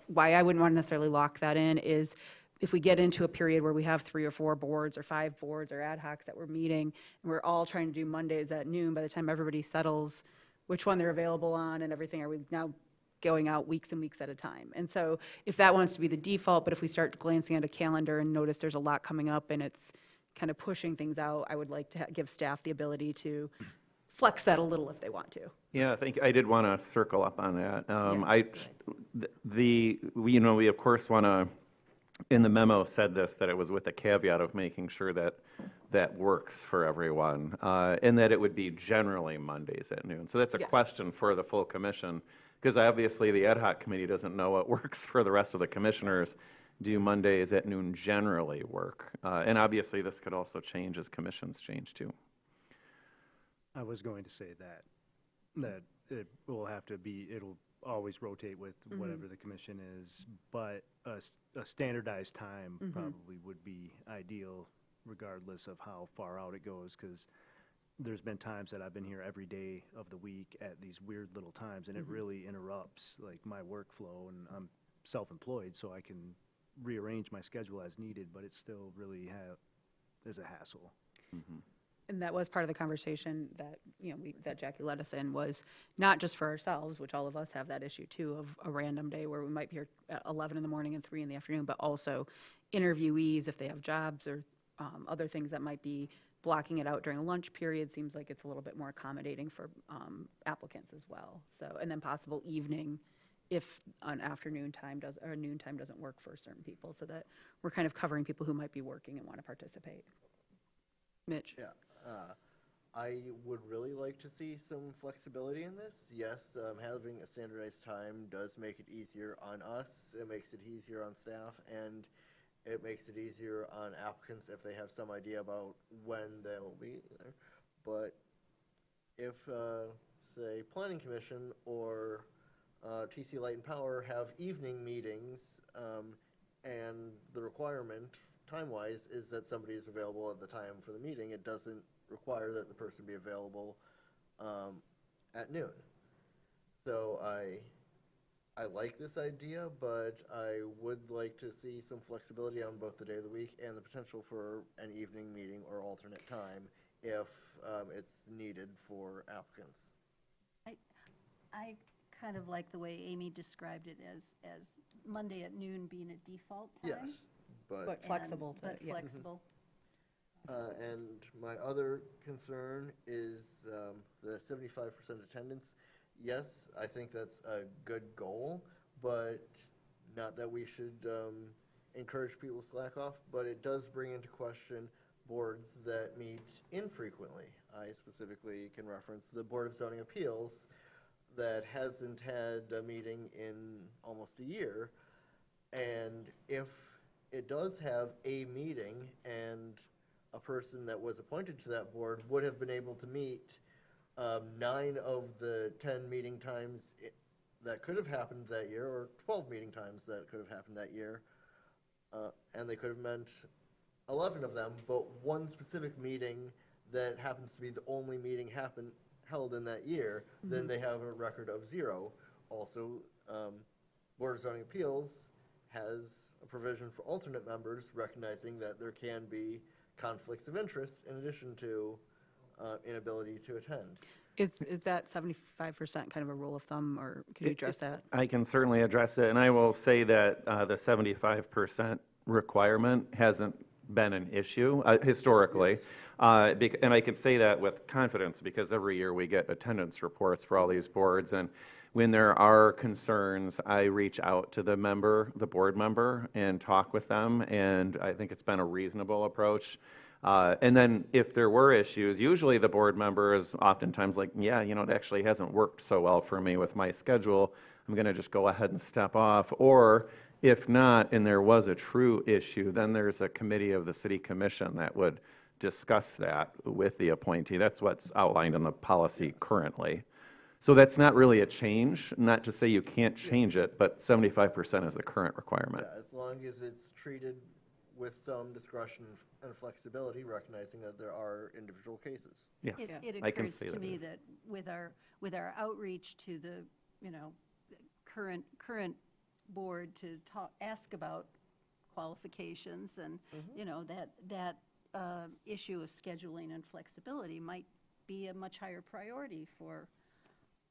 why I wouldn't want to necessarily lock that in is if we get into a period where we have 3 or 4 boards or 5 boards or ad hocs that we're meeting, and we're all trying to do Mondays at noon, by the time everybody settles which one they're available on and everything, are we now going out weeks and weeks at a time? And so if that wants to be the default, but if we start glancing at a calendar and notice there's a lot coming up and it's kind of pushing things out, I would like to give staff the ability to flex that a little if they want to. Yeah, I think I did want to circle up on that. Yeah, We of course want to, in the memo said this, that it was with the caveat of making sure that that works for everyone, and that it would be generally Mondays at noon. So that's a Yeah. question for the full commission, because obviously the ad hoc committee doesn't know what works for the rest of the commissioners. Do Mondays at noon generally work? And obviously this could also change as commissions change too. I was going to say that it will have to be, it'll always rotate with whatever the commission is, but a standardized time probably would be ideal regardless of how far out it goes, because there's been times that I've been here every day of the week at these weird little times, and it really interrupts like my workflow, and I'm self-employed, so I can rearrange my schedule as needed, but it still really is a hassle. And that was part of the conversation that, that Jackie let us in, was not just for ourselves, which all of us have that issue too, of a random day where we might be here at 11 in the morning and 3 in the afternoon, but also interviewees, if they have jobs or other things that might be blocking it out during a lunch period, seems like it's a little bit more accommodating for applicants as well. So, and then possible evening if an afternoon time or noon time doesn't work for certain people, so that we're kind of covering people who might be working and want to participate. Mitch? Yeah. I would really like to see some flexibility in this. Yes, having a standardized time does make it easier on us, it makes it easier on staff, and it makes it easier on applicants if they have some idea about when they'll be there. But if, say, Planning Commission or TC Light and Power have evening meetings, and the requirement, time-wise, is that somebody is available at the time for the meeting, it doesn't require that the person be available at noon. So I like this idea, but I would like to see some flexibility on both the day of the week and the potential for an evening meeting or alternate time if it's needed for applicants. I kind of like the way Amy described it as Monday at noon being a default time. Yes, But flexible to, But yeah. flexible. And my other concern is the 75% attendance. Yes, I think that's a good goal, but not that we should encourage people to slack off, but it does bring into question boards that meet infrequently. I specifically can reference the Board of Zoning Appeals that hasn't had a meeting in almost a year, and if it does have a meeting and a person that was appointed to that board would have been able to meet 9 of the 10 meeting times that could have happened that year, or 12 meeting times that could have happened that year, and they could have meant 11 of them, but one specific meeting that happens to be the only meeting held in that year, then they have a record of 0. Also, Board of Zoning Appeals has a provision for alternate members, recognizing that there can be conflicts of interest in addition to inability to attend. Is that 75% kind of a rule of thumb, or can you address that? I can certainly address it, and I will say that the 75% requirement hasn't been an issue historically. And I can say that with confidence because every year we get attendance reports for all these boards, and when there are concerns, I reach out to the board member, and talk with them, and I think it's been a reasonable approach. And then if there were issues, usually the board member is oftentimes like, yeah, it actually hasn't worked so well for me with my schedule. I'm going to just go ahead and step off. Or if not, and there was a true issue, then there's a committee of the city commission that would discuss that with the appointee. That's what's outlined in the policy currently. So that's not really a change, not to say you can't change it, but 75% is the current requirement. Yeah, as long as it's treated with some discretion and flexibility, recognizing that there are individual cases. Yes, It I can occurs say to that me it is. that with our outreach to the, current board to ask about qualifications and, that issue of scheduling and flexibility might be a much higher priority for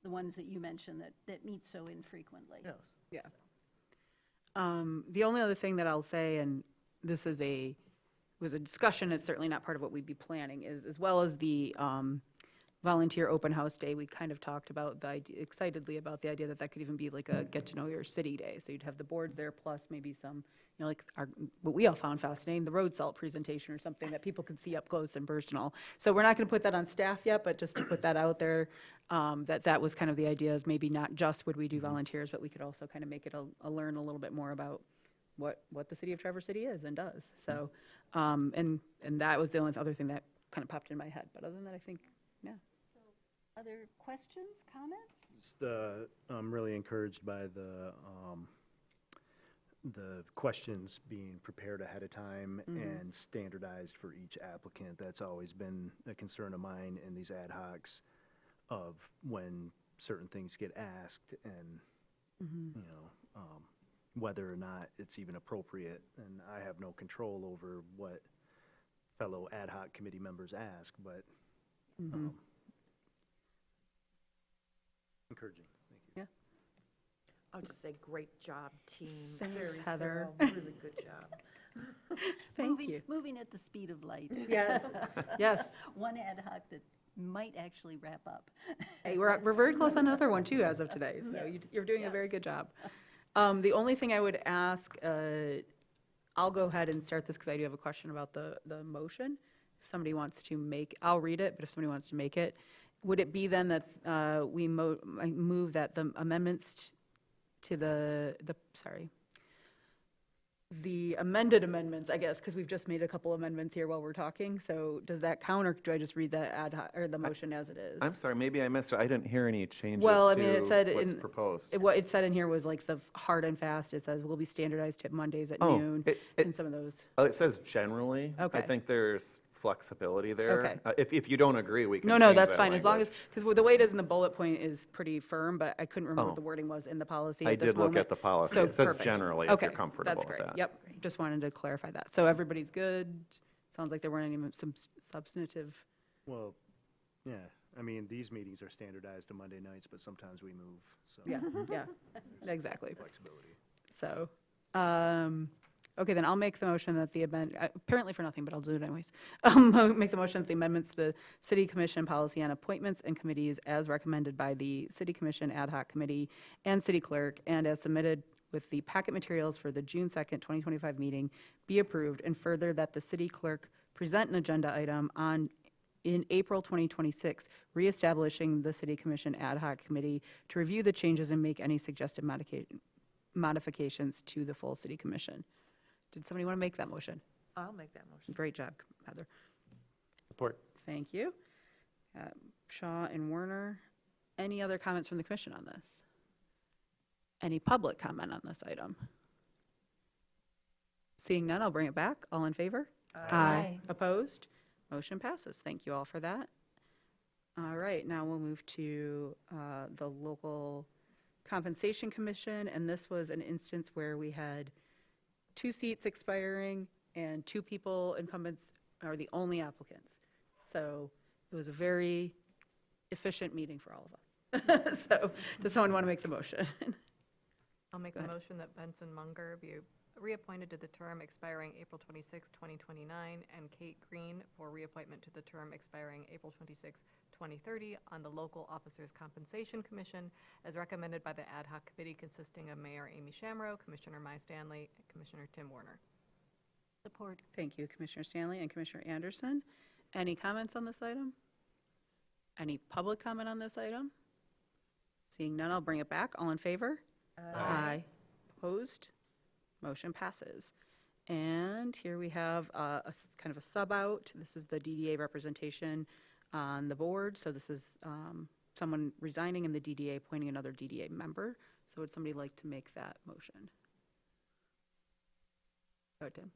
the ones that you mentioned that meet so infrequently. Yes. Yeah. The only other thing that I'll say, and this was a discussion, it's certainly not part of what we'd be planning, is as well as the volunteer open house day, we kind of talked about the idea, excitedly about the idea that that could even be like a get to know your city day. So you'd have the boards there plus maybe some, like what we all found fascinating, the road salt presentation or something that people could see up close and personal. So we're not going to put that on staff yet, but just to put that out there, that was kind of the idea, is maybe not just would we do volunteers, but we could also kind of make it learn a little bit more about what the city of Traverse City is and does. So, and that was the only other thing that kind of popped in my head. But other than that, I think, yeah. Other questions, comments? Just, I'm really encouraged by the questions being prepared ahead of time and standardized for each applicant. That's always been a concern of mine in these ad hocs, of when certain things get asked and, you know, whether or not it's even appropriate. And I have no control over what fellow ad hoc committee members ask, but encouraging. Thank you. Yeah. I'll just say, great job, team. Thanks, Very Heather. thorough, Really good job. Thank you. Moving at the speed of light. Yes, yes. One ad hoc that might actually wrap up. Hey, we're very close on another one too as of today, so you're doing a very good job. The only thing I would ask, I'll go ahead and start this because I do have a question about the motion. If somebody wants to make, I'll read it, but if somebody wants to make it, would it be then that we move that the amendments to the amended amendments, I guess, because we've just made a couple amendments here while we're talking. So does that count, or do I just read the ad hoc, or the motion as it is? I'm sorry, maybe I missed it. I didn't hear any changes Well, I mean, it to said what's in, proposed. what it said in here was like the hard and fast. It says will be standardized to Mondays at Oh, noon, it- and some of those. Oh, it says generally. I Okay. think there's flexibility there. Okay. If you don't agree, we can No, change that's that fine, as long language. as, because the way it is in the bullet point is pretty firm, but I couldn't remember Oh. what the wording was in the policy I at this did look moment. at the policy. So It says perfect. generally, if you're Okay, comfortable that's with great. that. Yep, just wanted to clarify that. So everybody's good? Sounds like there weren't any some substantive. Well, yeah, I mean, these meetings are standardized to Monday nights, but sometimes we move, so. Yeah, yeah, exactly. Flexibility. So, okay, then I'll make the motion that the apparently for nothing, but I'll do it anyways. I'll make the motion that the amendments to the City Commission policy on appointments and committees as recommended by the City Commission Ad Hoc Committee and City Clerk and as submitted with the packet materials for the June 2nd, 2025 meeting be approved, and further that the City Clerk present an agenda item in April 2026, reestablishing the City Commission Ad Hoc Committee to review the changes and make any suggested modifications to the full City Commission. Did somebody want to make that motion? I'll make that motion. Great job, Heather. Support. Thank you. Shaw and Werner. Any other comments from the commission on this? Any public comment on this item? Seeing none, I'll bring it back. All in favor? Aye. Opposed? Motion passes. Thank you all for that. All right, now we'll move to the local compensation commission, and this was an instance where we had 2 seats expiring and 2 people incumbents are the only applicants. So it was a very efficient meeting for all of us. So does someone want to make the motion? I'll make Go a ahead. motion that Benson Munger be reappointed to the term expiring April 26, 2029, and Kate Green for reappointment to the term expiring April 26, 2030 on the Local Officers Compensation Commission, as recommended by the Ad Hoc Committee consisting of Mayor Amy Shamrow, Commissioner Mai Stanley, and Commissioner Tim Werner. Support. Thank you, Commissioner Stanley and Commissioner Anderson. Any comments on this item? Any public comment on this item? Seeing none, I'll bring it back. All in favor? Aye. Opposed? Motion passes. And here we have kind of a sub-out. This is the DDA representation on the board. So this is someone resigning and the DDA appointing another DDA member. So would somebody like to make that motion? Go ahead, Tim.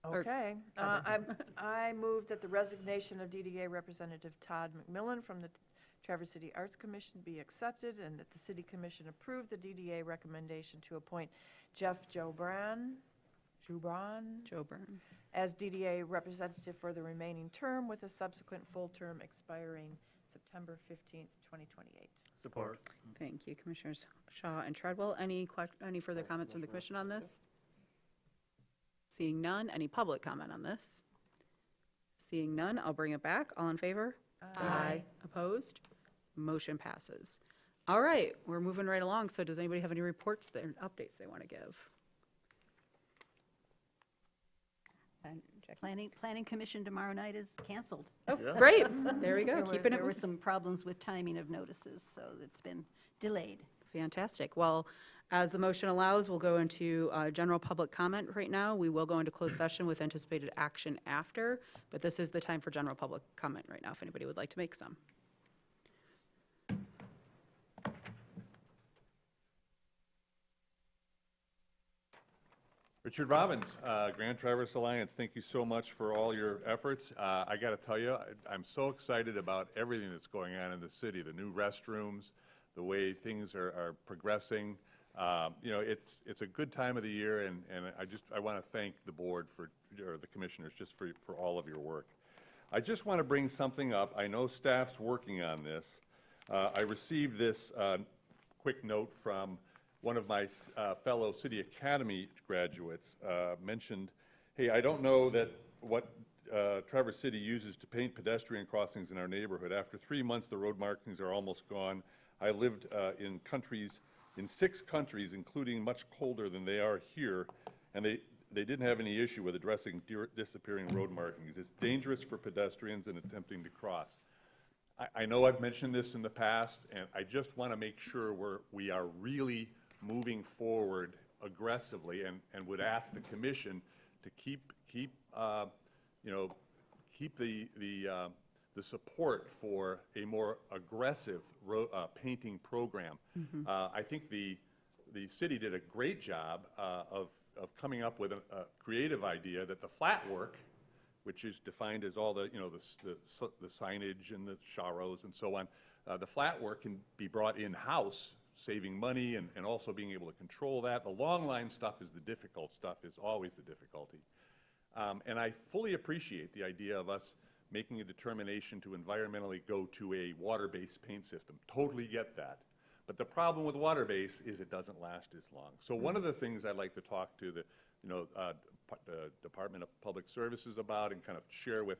Or Okay. Heather. I move that the resignation of DDA Representative Todd McMillan from the Traverse City Arts Commission be accepted, and that the City Commission approve the DDA recommendation to appoint Jeff Jobran as DDA representative for the remaining term, with a subsequent full term expiring September 15th, 2028. Support. Thank you, Commissioners Shaw and Treadwell. Any further comments from the commission on this? Seeing none, any public comment on this? Seeing none, I'll bring it back. All in favor? Aye. Opposed? Motion passes. All right, we're moving right along. So does anybody have any reports there, updates they want to give? And Jackie? Planning Commission tomorrow night is canceled. Oh, great. There we go. There were- Keeping it There were moving. some problems with timing of notices, so it's been delayed. Fantastic. Well, as the motion allows, we'll go into general public comment right now. We will go into closed session with anticipated action after, but this is the time for general public comment right now, if anybody would like to make some. Richard Robbins, Grand Traverse Alliance, thank you so much for all your efforts. I got to tell you, I'm so excited about everything that's going on in the city, the new restrooms, the way things are progressing. You know, it's a good time of the year, and I want to thank the board or the commissioners just for all of your work. I just want to bring something up. I know staff's working on this. I received this quick note from one of my fellow City Academy graduates. Mentioned, hey, I don't know that what Traverse City uses to paint pedestrian crossings in our neighborhood. After 3 months, the road markings are almost gone. I lived in 6 countries, including much colder than they are here, and they didn't have any issue with addressing disappearing road markings. It's dangerous for pedestrians in attempting to cross. I know I've mentioned this in the past, and I just want to make sure we are really moving forward aggressively, and would ask the commission to keep the support for a more aggressive painting program. I think the city did a great job of coming up with a creative idea that the flat work, which is defined as all the signage and the charros and so on, the flat work can be brought in-house, saving money and also being able to control that. The long line stuff is the difficult stuff, is always the difficulty. And I fully appreciate the idea of us making a determination to environmentally go to a water-based paint system. Totally get that. But the problem with water-based is it doesn't last as long. So one of the things I'd like to talk to the Department of Public Services about and kind of share with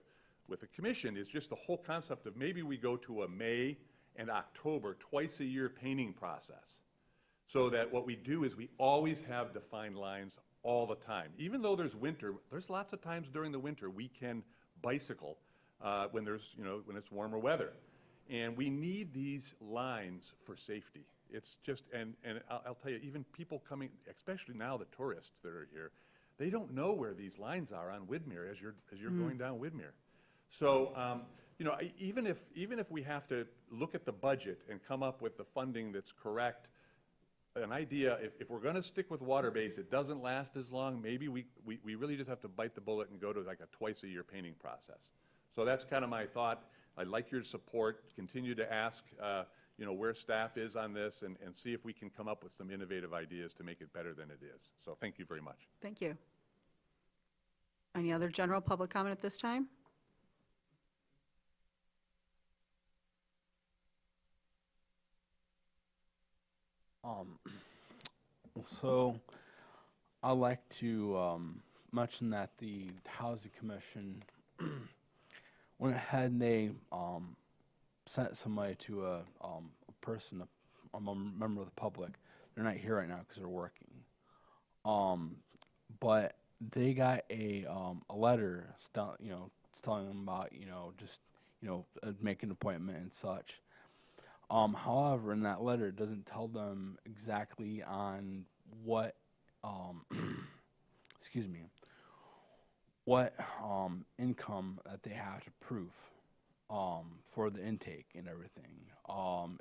the commission is just the whole concept of maybe we go to a May and October twice-a-year painting process, so that what we do is we always have defined lines all the time. Even though there's winter, there's lots of times during the winter we can bicycle when it's warmer weather. And we need these lines for safety. It's just, and I'll tell you, even people coming, especially now the tourists that are here, they don't know where these lines are on Widmer as you're going down Widmer. So, even if we have to look at the budget and come up with the funding that's correct, an idea, if we're going to stick with water-based, it doesn't last as long, maybe we really just have to bite the bullet and go to like a twice-a-year painting process. So that's kind of my thought. I'd like your support. Continue to ask where staff is on this, and see if we can come up with some innovative ideas to make it better than it is. So thank you very much. Thank you. Any other general public comment at this time? So I'd like to mention that the Housing Commission went ahead and they sent somebody to a person, a member of the public. They're not here right now because they're working. But they got a letter, telling them about make an appointment and such. However, in that letter, it doesn't tell them exactly on what, excuse me, what income that they have to prove for the intake and everything.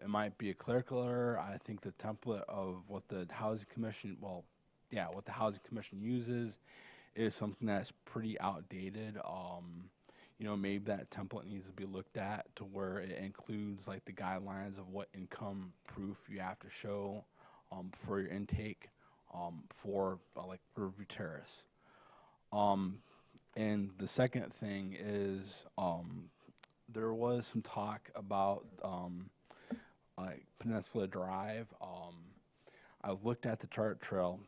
It might be a clerical error. I think the template of what the Housing Commission, what the Housing Commission uses is something that's pretty outdated. Maybe that template needs to be looked at to where it includes like the guidelines of what income proof you have to show for your intake for Riverview Terrace. And the second thing is there was some talk about Peninsula Drive. I've looked at the Chart Trail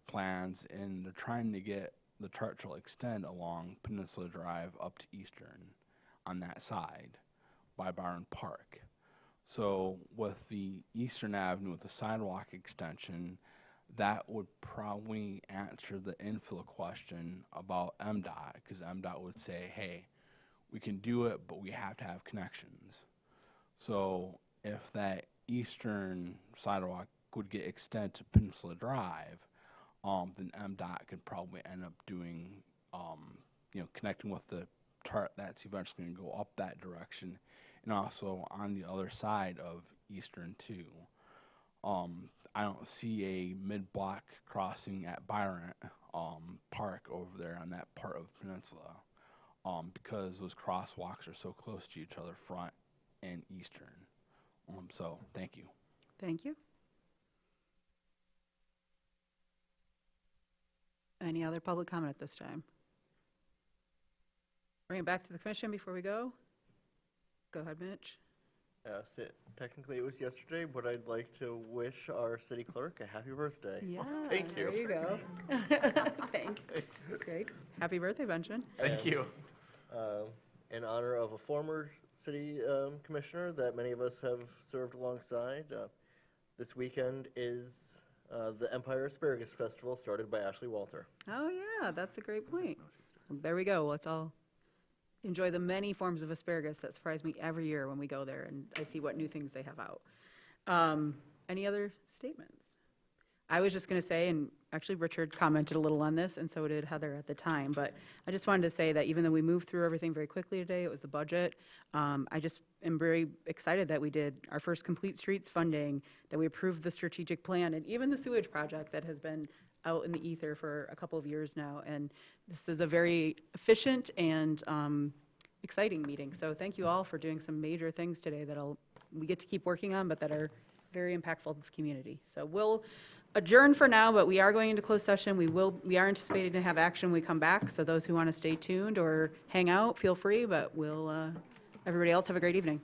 plans, and they're trying to get the Chart Trail extend along Peninsula Drive up to Eastern on that side, by Byron Park. So with the Eastern Avenue with the sidewalk extension, that would probably answer the infill question about MDOT, because MDOT would say, hey, we can do it, but we have to have connections. So if that eastern sidewalk would get extended to Peninsula Drive, then MDOT could probably end up doing, connecting with the TART that's eventually going to go up that direction, and also on the other side of Eastern too. I don't see a mid-block crossing at Byron Park over there on that part of Peninsula, because those crosswalks are so close to each other, front and Eastern. So thank you. Thank you. Any other public comment at this time? Bring it back to the commission before we go. Go ahead, Mitch. Yes, technically it was yesterday, but I'd like to wish our city clerk a happy birthday. Yeah, Thank you. there you go. Thanks. Great. Happy birthday, Benjamin. Thank you. In honor of a former city commissioner that many of us have served alongside, this weekend is the Empire Asparagus Festival started by Ashley Walter. Oh, yeah, that's a great point. There we go. Let's all enjoy the many forms of asparagus that surprise me every year when we go there and I see what new things they have out. Any other statements? I was just going to say, and actually Richard commented a little on this, and so did Heather at the time, but I just wanted to say that even though we moved through everything very quickly today, it was the budget, I just am very excited that we did our first Complete Streets funding, that we approved the strategic plan, and even the sewage project that has been out in the ether for a couple of years now. And this is a very efficient and exciting meeting. So thank you all for doing some major things today that we get to keep working on, but that are very impactful to the community. So we'll adjourn for now, but we are going into closed session. We are anticipating to have action when we come back. So those who want to stay tuned or hang out, feel free, but everybody else have a great evening.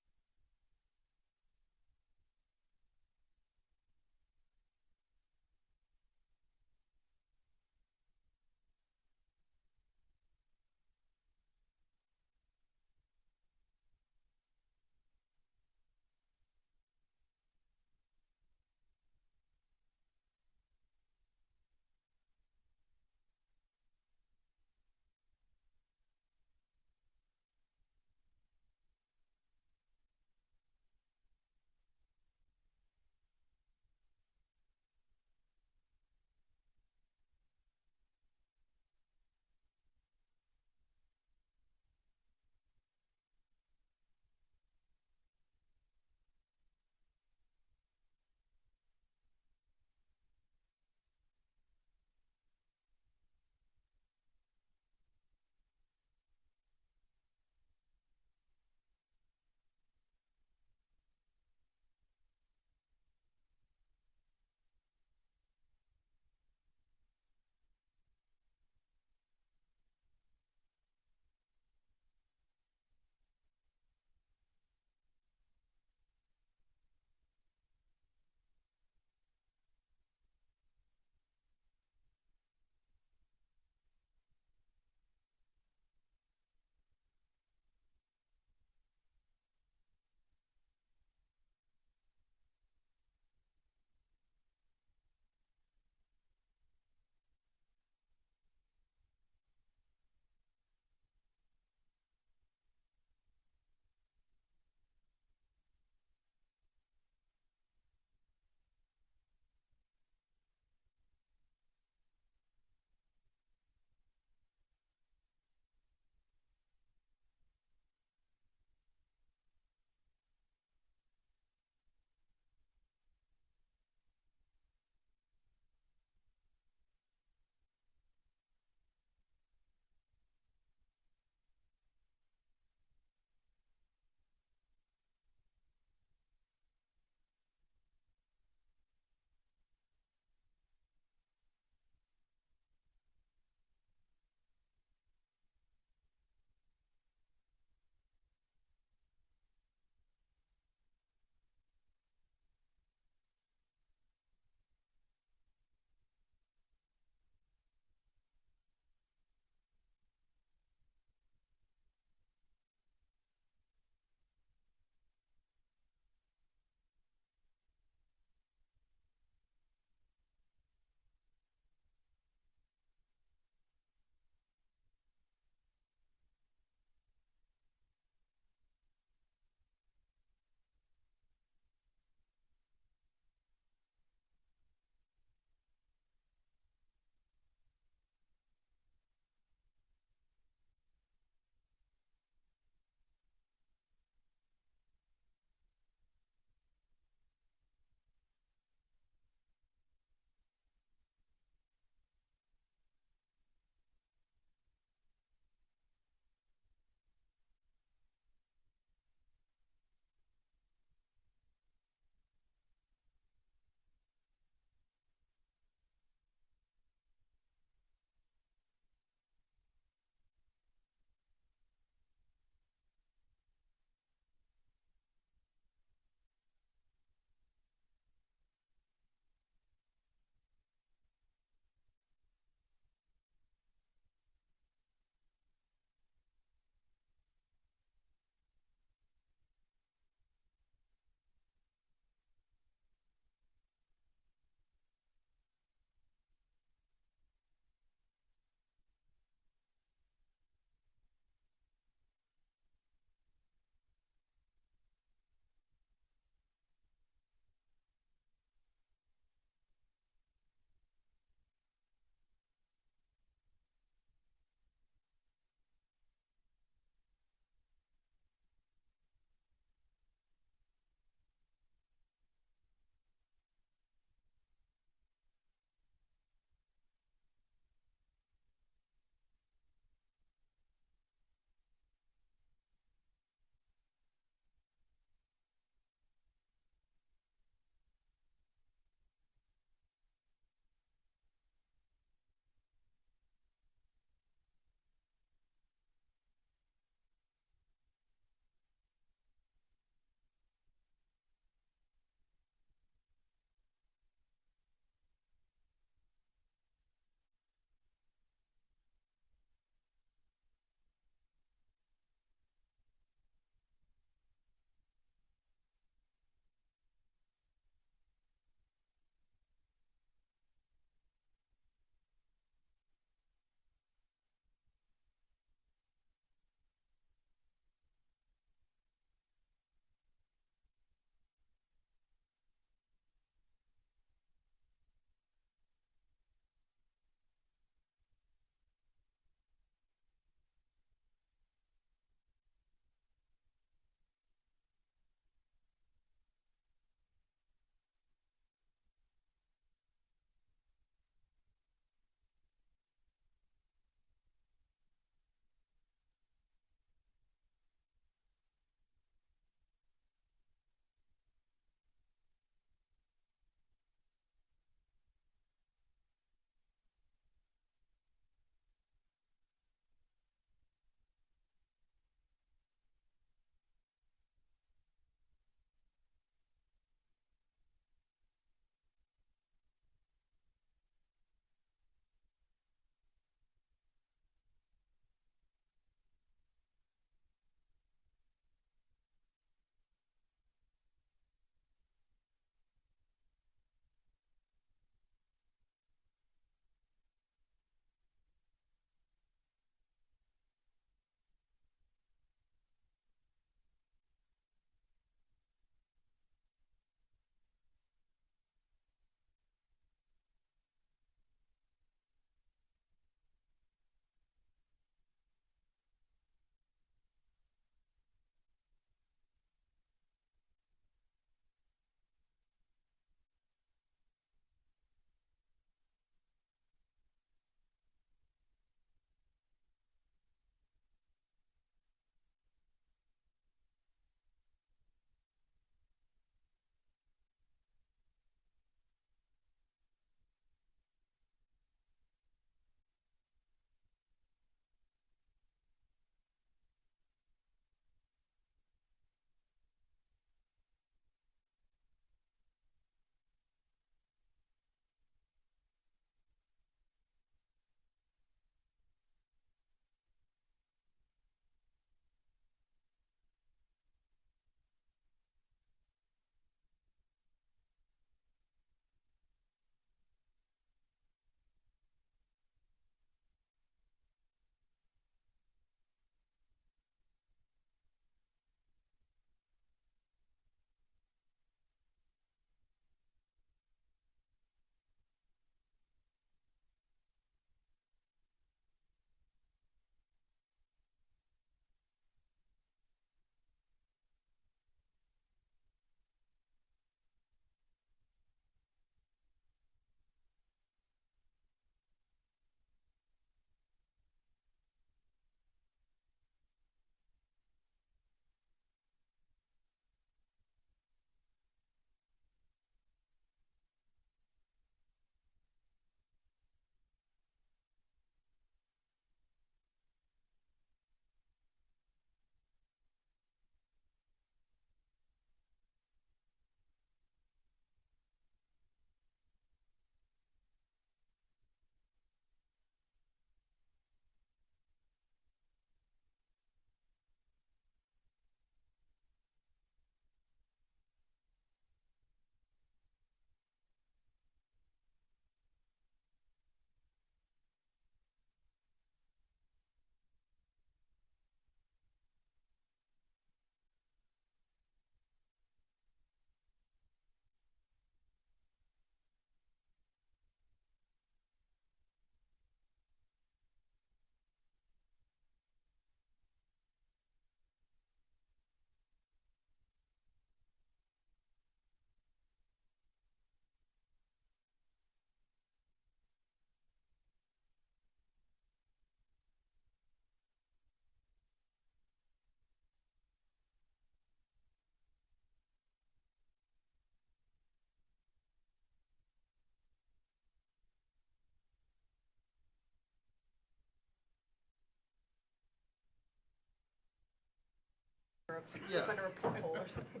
or sleep under a pole or something.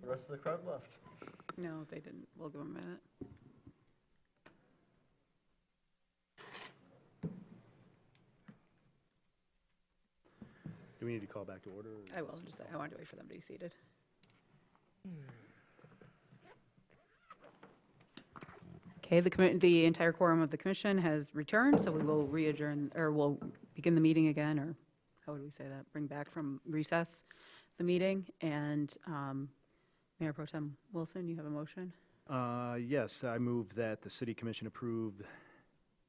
The rest of the crowd left. No, they didn't. We'll give them a minute. Do we need to call back to order? I will, just, I wanted to wait for them to be seated. Okay, the entire quorum of the commission has returned, so we will re-adjourn, or we'll begin the meeting again, or how would we say that? Bring back from recess the meeting. And Mayor Pro Tem Wilson, you have a motion? Yes, I move that the city commission approve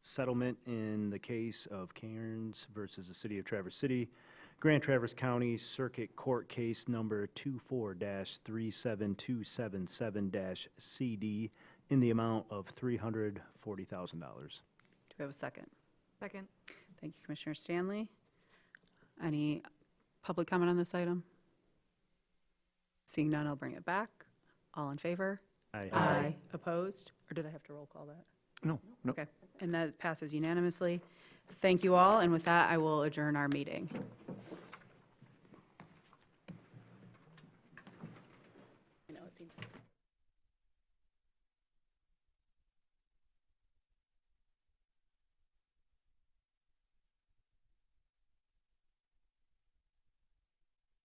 settlement in the case of Cairns versus the city of Traverse City, Grand Traverse County Circuit Court Case Number 24-37277-CD in the amount of $340,000. Do we have a second? Second. Thank you, Commissioner Stanley. Any public comment on this item? Seeing none, I'll bring it back. All in favor? Aye. Aye. Opposed? Or did I have to roll call that? No, no. Okay, and that passes unanimously. Thank you all, and with that, I will adjourn our meeting.